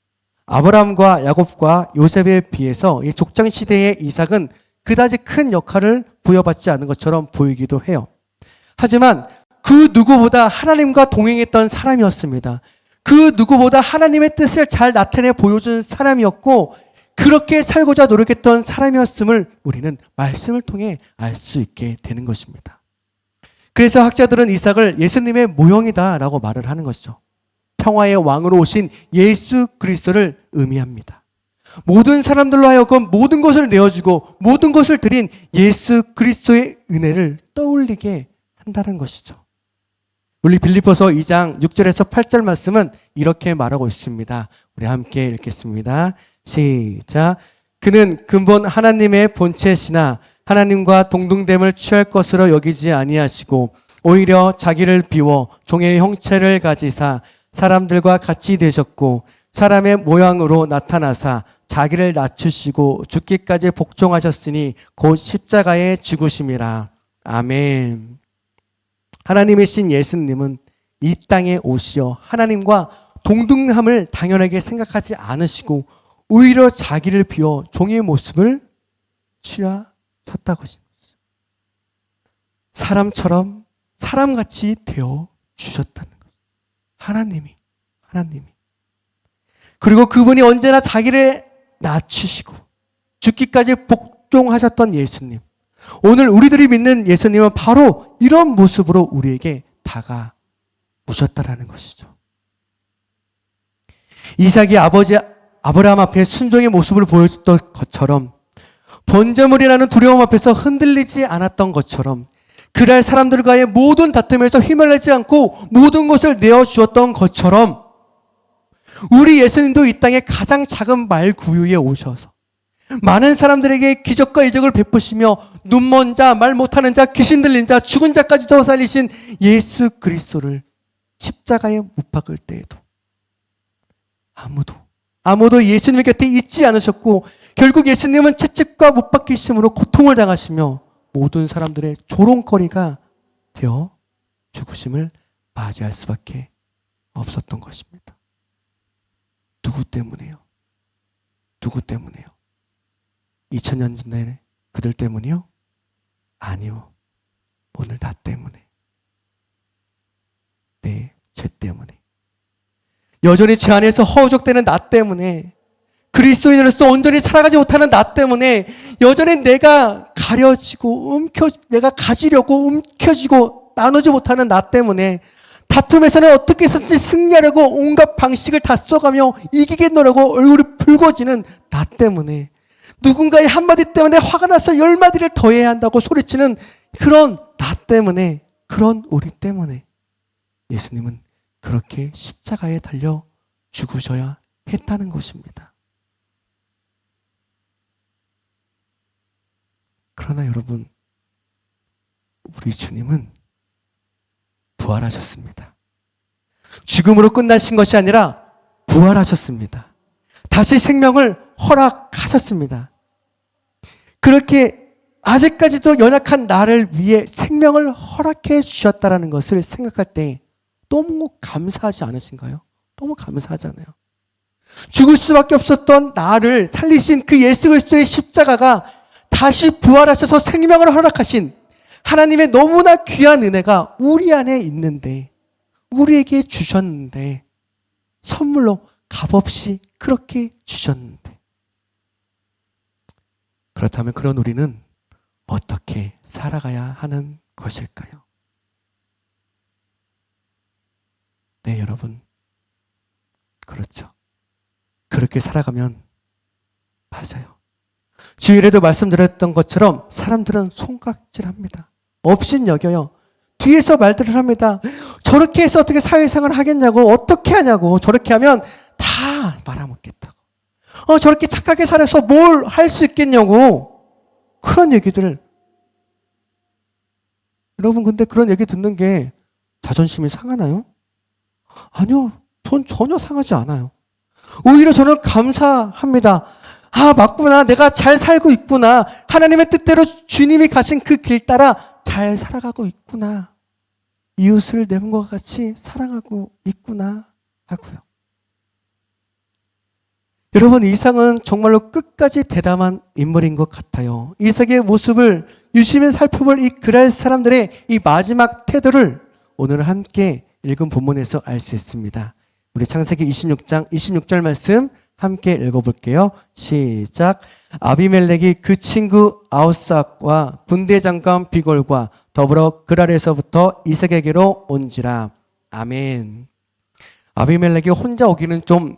아브라함과 야곱과 요셉에 비해서 이 족장 시대의 이삭은 그다지 큰 역할을 부여받지 않은 것처럼 보이기도 해요. 하지만 그 누구보다 하나님과 동행했던 사람이었습니다. 그 누구보다 하나님의 뜻을 잘 나타내 보여준 사람이었고 그렇게 살고자 노력했던 사람이었음을 우리는 말씀을 통해 알 수 있게 되는 것입니다. 그래서 학자들은 이삭을 예수님의 모형이다라고 말을 하는 것이죠. 평화의 왕으로 오신 예수 그리스도를 의미합니다. 모든 사람들로 하여금 모든 것을 내어주고 모든 것을 드린 예수 그리스도의 은혜를 떠올리게 한다는 것이죠. 우리 빌립보서 2장 6절에서 8절 말씀은 이렇게 말하고 있습니다. 우리 함께 읽겠습니다. 시작. 그는 근본 하나님의 본체시나 하나님과 동등됨을 취할 것으로 여기지 아니하시고 오히려 자기를 비워 종의 형체를 가지사 사람들과 같이 되셨고 사람의 모양으로 나타나사 자기를 낮추시고 죽기까지 복종하셨으니 곧 십자가에 죽으심이라. 아멘. 하나님이신 예수님은 이 땅에 오시어 하나님과 동등함을 당연하게 생각하지 않으시고 오히려 자기를 비워 종의 모습을 취하셨다고 하십니다. 사람처럼 사람같이 되어 주셨다는 거죠. 하나님이. 그리고 그분이 언제나 자기를 낮추시고 죽기까지 복종하셨던 예수님. 오늘 우리들이 믿는 예수님은 바로 이런 모습으로 우리에게 다가오셨다라는 것이죠. 이삭이 아버지 아브라함 앞에 순종의 모습을 보여줬던 것처럼 번제물이라는 두려움 앞에서 흔들리지 않았던 것처럼 그날 사람들과의 모든 다툼에서 힘을 내지 않고 모든 것을 내어주었던 것처럼 우리 예수님도 이 땅에 가장 작은 말구유에 오셔서 많은 사람들에게 기적과 이적을 베푸시며 눈먼 자, 말 못하는 자, 귀신 들린 자, 죽은 자까지도 살리신 예수 그리스도를 십자가에 못 박을 때에도 아무도 예수님의 곁에 있지 않으셨고 결국 예수님은 채찍과 못 박히심으로 고통을 당하시며 모든 사람들의 조롱거리가 되어 죽으심을 맞이할 수밖에 없었던 것입니다. 누구 때문에요? 2000년 전에 그들 때문이요? 아니요. 오늘 나 때문에. 내 죄 때문에, 여전히 제 안에서 허우적대는 나 때문에, 그리스도인으로서 온전히 살아가지 못하는 나 때문에, 여전히 내가 가려지고 내가 가지려고 움켜쥐고 나누지 못하는 나 때문에, 다툼에서는 어떻게 해서든지 승리하려고 온갖 방식을 다 써가며 이기겠노라고 얼굴이 붉어지는 나 때문에, 누군가의 한마디 때문에 화가 나서 10마디를 더 해야 한다고 소리치는 그런 나 때문에, 그런 우리 때문에 예수님은 그렇게 십자가에 달려 죽으셔야 했다는 것입니다. 그러나 여러분, 우리 주님은 부활하셨습니다. 죽음으로 끝나신 것이 아니라 부활하셨습니다. 다시 생명을 허락하셨습니다. 그렇게 아직까지도 연약한 나를 위해 생명을 허락해 주셨다는 것을 생각할 때 너무 감사하지 않으신가요? 너무 감사하잖아요. 죽을 수밖에 없었던 나를 살리신 그 예수 그리스도의 십자가가 다시 부활하셔서 생명을 허락하신 하나님의 너무나 귀한 은혜가 우리 안에 있는데, 우리에게 주셨는데, 선물로 값없이 그렇게 주셨는데, 그렇다면 그런 우리는 어떻게 살아가야 하는 것일까요? 네, 여러분. 그렇죠. 그렇게 살아가면 맞아요. 주일에도 말씀드렸던 것처럼 사람들은 손가락질합니다. 업신여겨요. 뒤에서 말들을 합니다. 저렇게 해서 어떻게 사회생활을 하겠냐고, 어떻게 하냐고, 저렇게 하면 다 말아먹겠다고. 저렇게 착하게 살아서 뭘 할 수 있겠냐고. 그런 얘기들. 여러분, 근데 그런 얘기 듣는 게 자존심이 상하나요? 아니요. 전 전혀 상하지 않아요. 오히려 저는 감사합니다. 아, 맞구나. 내가 잘 살고 있구나. 하나님의 뜻대로 주님이 가신 그 길 따라 잘 살아가고 있구나. 이웃을 내 몸과 같이 사랑하고 있구나 하고요. 여러분, 이삭은 정말로 끝까지 대담한 인물인 것 같아요. 이삭의 모습을 유심히 살펴볼 이 그랄 사람들의 이 마지막 태도를 오늘 함께 읽은 본문에서 알 수 있습니다. 우리 창세기 26장 26절 말씀 함께 읽어볼게요. 시작. 아비멜렉이 그 친구 아우삭과 군대 장관 비골과 더불어 그랄에서부터 이삭에게로 온지라. 아멘. 아비멜렉이 혼자 오기는 좀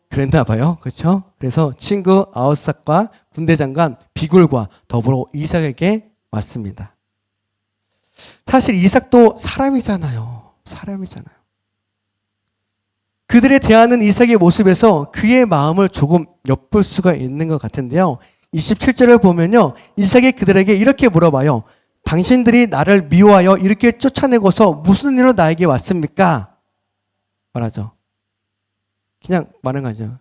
그랬나 봐요. 그렇죠? 그래서 친구 아우삭과 군대 장관 비골과 더불어 이삭에게 왔습니다. 사실 이삭도 사람이잖아요. 사람이잖아요. 그들의 대하는 이삭의 모습에서 그의 마음을 조금 엿볼 수가 있는 것 같은데요. 27절을 보면요. 이삭이 그들에게 이렇게 물어봐요. 당신들이 나를 미워하여 이렇게 쫓아내고서 무슨 일로 나에게 왔습니까? 말하죠. 그냥 말은 하죠.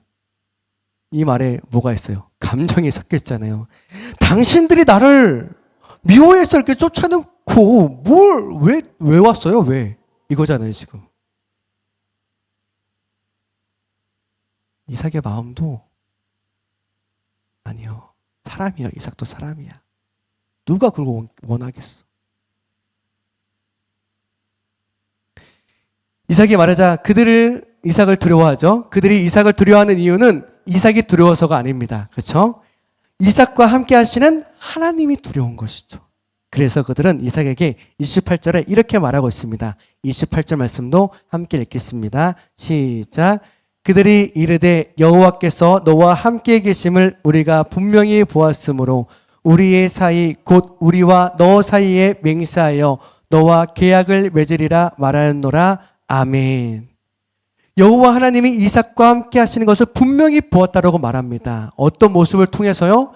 이 말에 뭐가 있어요? 감정이 섞여 있잖아요. 당신들이 나를 미워해서 이렇게 쫓아내고 왜 왔어요? 왜? 이거잖아요, 지금. 이삭의 마음도 아니요. 사람이야. 이삭도 사람이야. 누가 그걸 원하겠어? 이삭이 말하자 그들을 이삭을 두려워하죠. 그들이 이삭을 두려워하는 이유는 이삭이 두려워서가 아닙니다. 그렇죠? 이삭과 함께 하시는 하나님이 두려운 것이죠. 그래서 그들은 이삭에게 28절에 이렇게 말하고 있습니다. 28절 말씀도 함께 읽겠습니다. 시작. 그들이 이르되 여호와께서 너와 함께 계심을 우리가 분명히 보았으므로 우리의 사이 곧 우리와 너 사이에 맹세하여 너와 계약을 맺으리라 말하였노라. 아멘. 여호와 하나님이 이삭과 함께 하시는 것을 분명히 보았다라고 말합니다. 어떤 모습을 통해서요?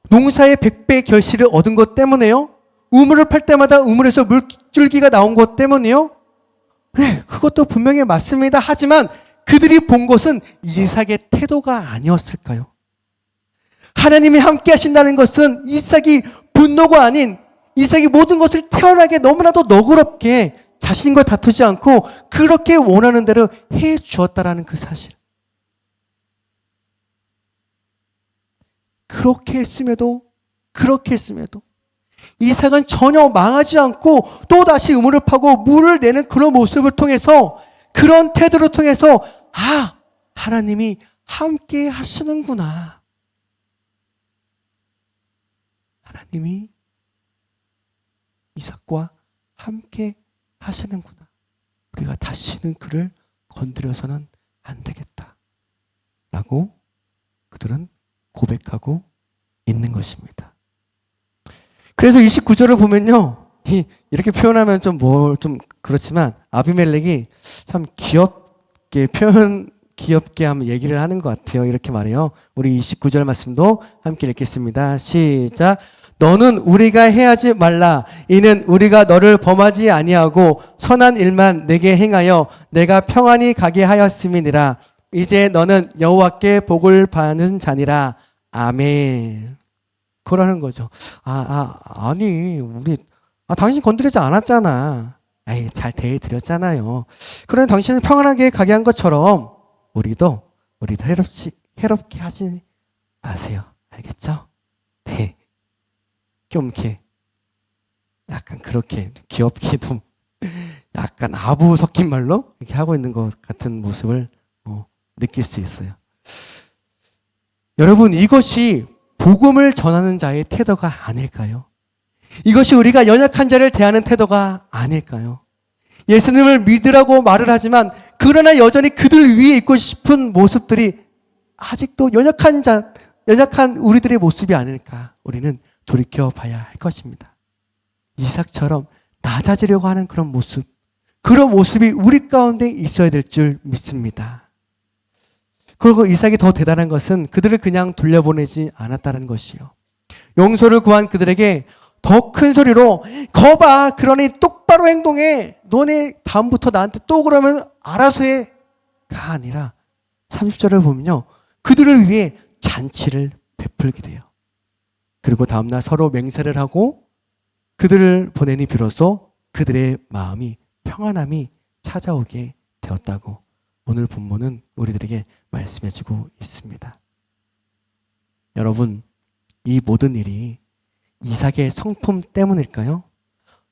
농사의 100배 결실을 얻은 것 때문에요? 우물을 팔 때마다 우물에서 물줄기가 나온 것 때문에요? 네, 그것도 분명히 맞습니다. 하지만 그들이 본 것은 이삭의 태도가 아니었을까요? 하나님이 함께 하신다는 것은 이삭이 분노가 아닌 이삭이 모든 것을 태어나게 너무나도 너그럽게 자신과 다투지 않고 그렇게 원하는 대로 해 주었다라는 그 사실. 그렇게 했음에도 이삭은 전혀 망하지 않고 또다시 우물을 파고 물을 내는 그런 모습을 통해서 그런 태도를 통해서 하나님이 함께 하시는구나. 하나님이 이삭과 함께 하시는구나. 우리가 다시는 그를 건드려서는 안 되겠다. 라고 그들은 고백하고 있는 것입니다. 그래서 29절을 보면요. 이렇게 표현하면 좀 그렇지만 아비멜렉이 참 귀엽게 한번 얘기를 하는 것 같아요. 이렇게 말해요. 우리 29절 말씀도 함께 읽겠습니다. 시작. 너는 우리가 해하지 말라. 이는 우리가 너를 범하지 아니하고 선한 일만 내게 행하여 내가 평안히 가게 하였음이니라. 이제 너는 여호와께 복을 받는 자니라. 아멘. 그러는 거죠. 아니 우리 당신 건드리지 않았잖아. 잘 대해드렸잖아요. 그러면 당신은 평안하게 가게 한 것처럼 우리도 해롭게 하지 마세요. 알겠죠? 네. 좀 이렇게 약간 그렇게 귀엽기도 약간 아부 섞인 말로 이렇게 하고 있는 것 같은 모습을 느낄 수 있어요. 여러분, 이것이 복음을 전하는 자의 태도가 아닐까요? 이것이 우리가 연약한 자를 대하는 태도가 아닐까요? 예수님을 믿으라고 말을 하지만 그러나 여전히 그들 위에 있고 싶은 모습들이 아직도 연약한 우리들의 모습이 아닐까? 우리는 돌이켜 봐야 할 것입니다. 이삭처럼 낮아지려고 하는 그런 모습이 우리 가운데 있어야 될 줄 믿습니다. 그리고 이삭이 더 대단한 것은 그들을 그냥 돌려보내지 않았다는 것이요. 용서를 구한 그들에게 더 큰 소리로 거봐, 그러니 똑바로 행동해. 너네 다음부터 나한테 또 그러면 알아서 해가 아니라 30절을 보면요, 그들을 위해 잔치를 베풀게 돼요. 그리고 다음날 서로 맹세를 하고 그들을 보내니 비로소 그들의 마음이 평안함이 찾아오게 되었다고 오늘 본문은 우리들에게 말씀해주고 있습니다. 여러분, 이 모든 일이 이삭의 성품 때문일까요?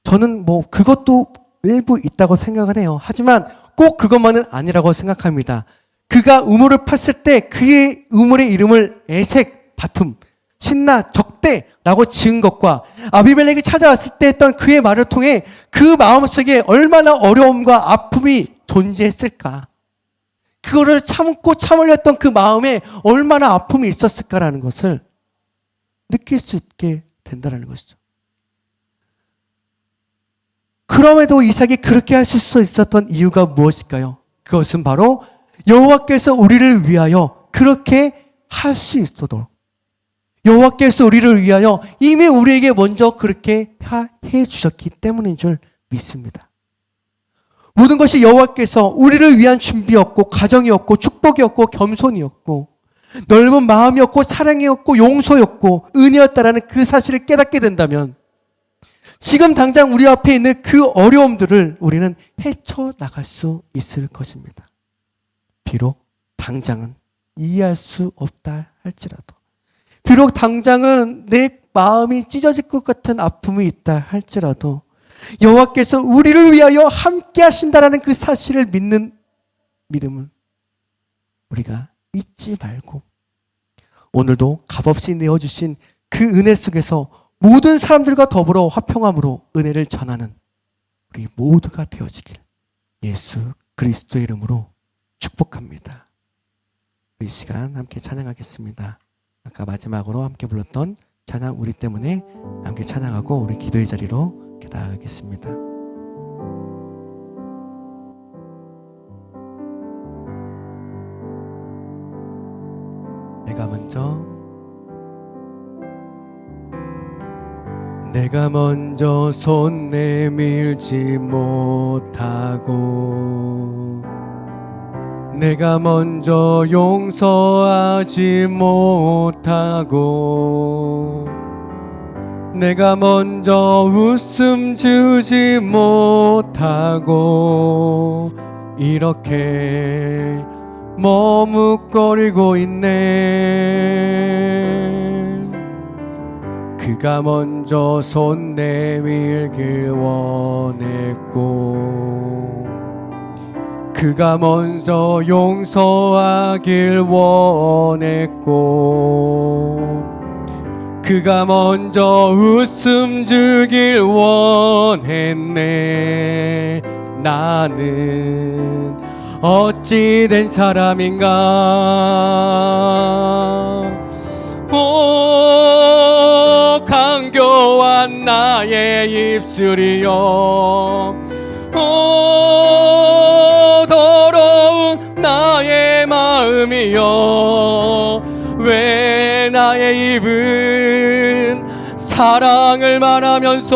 저는 그것도 일부 있다고 생각을 해요. 하지만 꼭 그것만은 아니라고 생각합니다. 그가 우물을 팠을 때 그의 우물의 이름을 에색, 다툼, 신나, 적대라고 지은 것과 아비멜렉이 찾아왔을 때 했던 그의 말을 통해 그 마음속에 얼마나 어려움과 아픔이 존재했을까? 그거를 참으려 했던 그 마음에 얼마나 아픔이 있었을까라는 것을 느낄 수 있게 된다는 것이죠. 그럼에도 이삭이 그렇게 할 수 있었던 이유가 무엇일까요? 그것은 바로 여호와께서 우리를 위하여 그렇게 할 수 있도록, 여호와께서 우리를 위하여 이미 우리에게 먼저 그렇게 해 주셨기 때문인 줄 믿습니다. 모든 것이 여호와께서 우리를 위한 준비였고, 가정이었고, 축복이었고, 겸손이었고, 넓은 마음이었고, 사랑이었고, 용서였고, 은혜였다라는 그 사실을 깨닫게 된다면 지금 당장 우리 앞에 있는 그 어려움들을 우리는 헤쳐나갈 수 있을 것입니다. 비록 당장은 이해할 수 없다 할지라도, 비록 당장은 내 마음이 찢어질 것 같은 아픔이 있다 할지라도 여호와께서 우리를 위하여 함께 하신다라는 그 사실을 믿는 믿음을 우리가 잊지 말고 오늘도 값없이 내어주신 그 은혜 속에서 모든 사람들과 더불어 화평함으로 은혜를 전하는 우리 모두가 되어지길 예수 그리스도의 이름으로 축복합니다. 이 시간 함께 찬양하겠습니다. 아까 마지막으로 함께 불렀던 찬양 우리 때문에 함께 찬양하고 우리 기도의 자리로 나가겠습니다. 내가 먼저 손 내밀지 못하고 내가 먼저 용서하지 못하고 내가 먼저 웃음 주지 못하고 이렇게 머뭇거리고 있네. 그가 먼저 손 내밀길 원했고 그가 먼저 용서하길 원했고 그가 먼저 웃음 주길 원했네. 나는 어찌 된 사람인가. 오 강교한 나의 입술이여, 오 더러운 나의 마음이여, 왜 나의 입은 사랑을 말하면서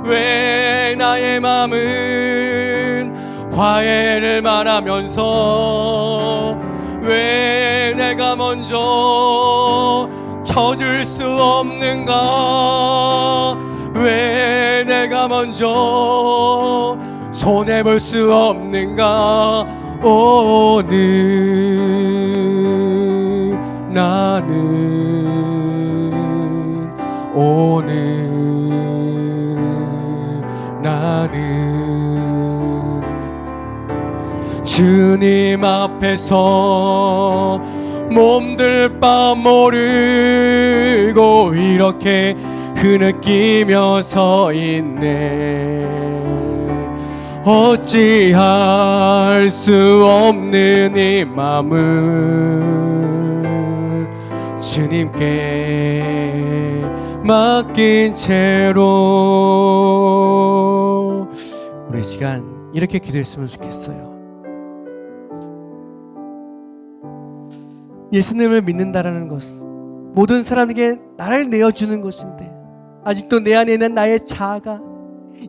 왜 나의 마음은 화해를 말하면서 왜 내가 먼저 켜줄 수 없는가. 왜 내가 먼저 손해볼 수 없는가. 오늘 나는 주님 앞에서 몸둘 바 모르고 이렇게 흐느끼며 서 있네. 어찌할 수 없는 이 맘을 주님께 맡긴 채로 우리 시간 이렇게 기도했으면 좋겠어요. 예수님을 믿는다라는 것은 모든 사람에게 나를 내어주는 것인데 아직도 내 안에 있는 나의 자아가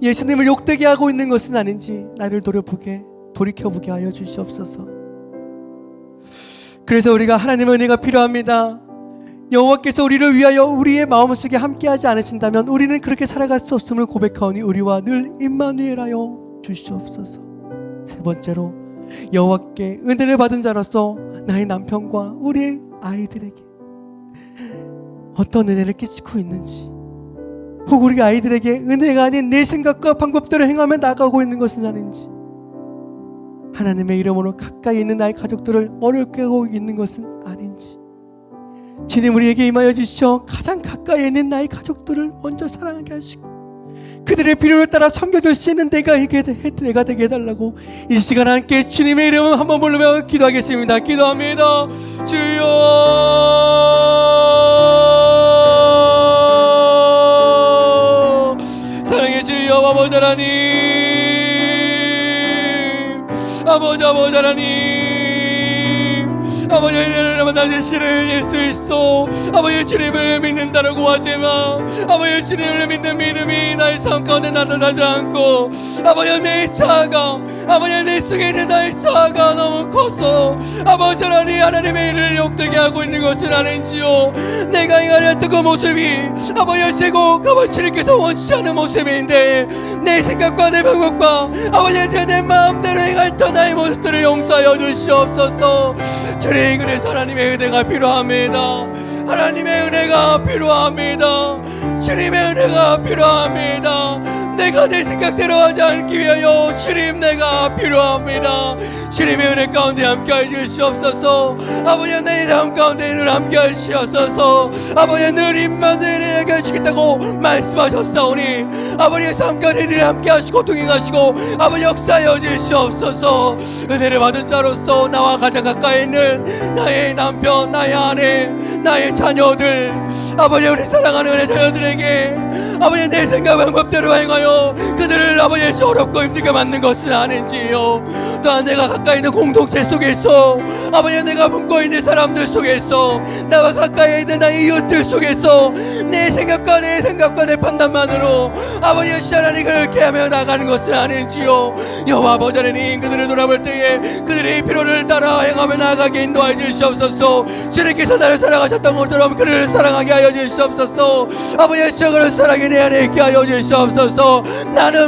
예수님을 욕되게 하고 있는 것은 아닌지 나를 돌이켜보게 하여 주시옵소서. 그래서 우리가 하나님의 은혜가 필요합니다. 여호와께서 우리를 위하여 우리의 마음속에 함께하지 않으신다면 우리는 그렇게 살아갈 수 없음을 고백하오니 우리와 늘 임마누엘하여 주시옵소서. 세 번째로 여호와께 은혜를 받은 자로서 나의 남편과 우리의 아이들에게 어떤 은혜를 끼치고 있는지, 혹 우리 아이들에게 은혜가 아닌 내 생각과 방법대로 행하며 나가고 있는 것은 아닌지, 하나님의 이름으로 가까이 있는 나의 가족들을 어렵게 하고 있는 것은 아닌지, 주님 우리에게 임하여 주시어 가장 가까이 있는 나의 가족들을 먼저 사랑하게 하시고 그들의 필요를 따라 섬겨줄 수 있는 내가 되게 해달라고 이 시간 함께 주님의 이름을 한번 부르며 기도하겠습니다. 기도합니다. 주여, 사랑의 주여, 아버지 하나님, 아버지 하나님, 아버지 하나님 나 자신을 예수 그리스도 아버지 주님을 믿는다라고 하지만 아버지 주님을 믿는 믿음이 나의 삶 가운데 나타나지 않고 아버지 내 자아가 아버지 내 속에 있는 나의 자아가 너무 커서 아버지 하나님의 일을 욕되게 하고 있는 것은 아닌지요. 내가 행하였던 그 모습이 아버지 제국 아버지 주님께서 원치 않은 모습인데 내 생각과 내 방법과 아버지 내 마음대로 행했던 나의 모습들을 용서하여 주시옵소서. 주님 그래서 하나님의 은혜가 필요합니다. 하나님의 은혜가 필요합니다. 주님의 은혜가 필요합니다. 내가 내 생각대로 하지 않기 위하여 주님 내가 필요합니다. 주님의 은혜 가운데 함께해 주시옵소서. 아버지 내 삶 가운데 늘 함께해 주시옵소서. 아버지 늘 임마누엘에게 주겠다고 말씀하셨사오니 아버지의 삶 가운데 늘 함께하시고 동행하시고 아버지 역사하여 주시옵소서. 은혜를 받은 자로서 나와 가장 가까이 있는 나의 남편, 나의 아내, 나의 자녀들 아버지 우리 사랑하는 은혜 자녀들에게 아버지 내 생각 방법대로 행하여 그들을 아버지 어렵고 힘들게 만든 것은 아닌지요. 또한 내가 가까이 있는 공동체 속에서 아버지 내가 품고 있는 사람들 속에서 나와 가까이 있는 나의 이웃들 속에서 내 생각과 내 판단만으로 아버지 하나님 그렇게 하며 나가는 것은 아닌지요. 여호와 아버지 하나님 그들을 돌아볼 때에 그들의 필요를 따라 행하며 나아가게 인도하여 주시옵소서. 주님께서 나를 사랑하셨던 것처럼 그를 사랑하게 하여 주시옵소서. 아버지 그를 사랑해 내 안에 있게 하여 주시옵소서. 나는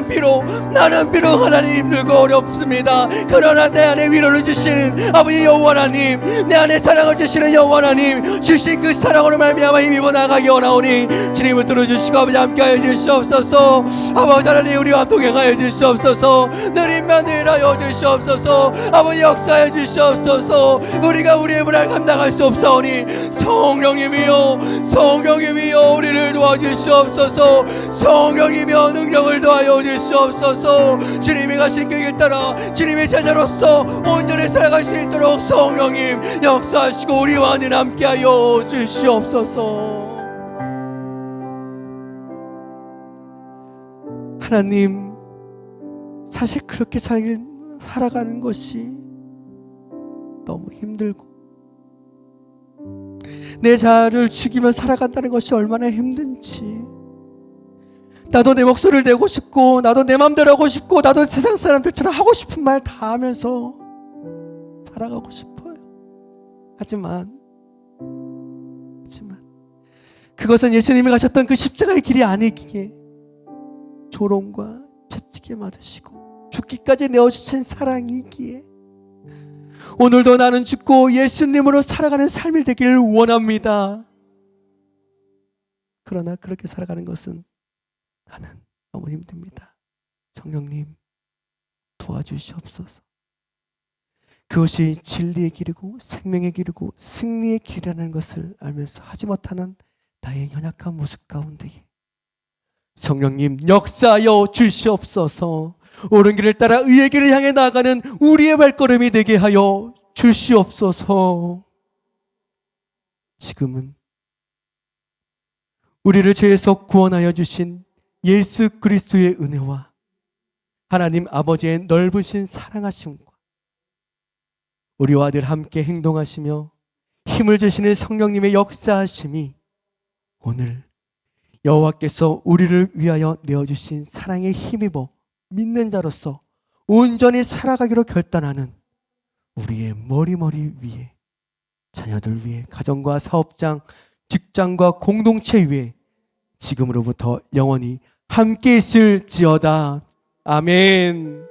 나는 비록 하나님 힘들고 어렵습니다. 그러나 내 안에 위로를 주시는 아버지 여호와 하나님, 내 안에 사랑을 주시는 여호와 하나님, 주신 그 사랑으로 말미암아 힘입어 나가기 원하오니 주님을 들어주시고 아버지 함께하여 주시옵소서. 아버지 하나님 우리와 동행하여 주시옵소서. 느림만 일하여 주시옵소서. 아버지 역사하여 주시옵소서. 우리가 우리의 문화를 감당할 수 없사오니 성령님이여 우리를 도와주시옵소서. 성령이며 능력을 더하여 주시옵소서. 주님이 가신 그 길 따라 주님의 제자로서 온전히 살아갈 수 있도록 성령님 역사하시고 우리와 늘 함께하여 주시옵소서. 하나님, 사실 그렇게 살아가는 것이 너무 힘들고 내 자아를 죽이며 살아간다는 것이 얼마나 힘든지, 나도 내 목소리를 내고 싶고 나도 내 맘대로 하고 싶고 나도 세상 사람들처럼 하고 싶은 말 다 하면서 살아가고 싶어요. 하지만 그것은 예수님이 가셨던 그 십자가의 길이 아니기에 조롱과 채찍에 맞으시고 죽기까지 내어주신 사랑이기에 오늘도 나는 죽고 예수님으로 살아가는 삶이 되기를 원합니다. 그러나 그렇게 살아가는 것은 나는 너무 힘듭니다. 성령님 도와주시옵소서. 그것이 진리의 길이고 생명의 길이고 승리의 길이라는 것을 알면서 하지 못하는 나의 연약한 모습 가운데 성령님 역사하여 주시옵소서. 옳은 길을 따라 의의 길을 향해 나아가는 우리의 발걸음이 되게 하여 주시옵소서. 지금은 우리를 죄에서 구원하여 주신 예수 그리스도의 은혜와 하나님 아버지의 넓으신 사랑하심과 우리와 늘 함께 행동하시며 힘을 주시는 성령님의 역사하심이 오늘 여호와께서 우리를 위하여 내어주신 사랑에 힘입어 믿는 자로서 온전히 살아가기로 결단하는 우리의 머리 위에, 자녀들 위에, 가정과 사업장, 직장과 공동체 위에 지금으로부터 영원히 함께 있을지어다. 아멘.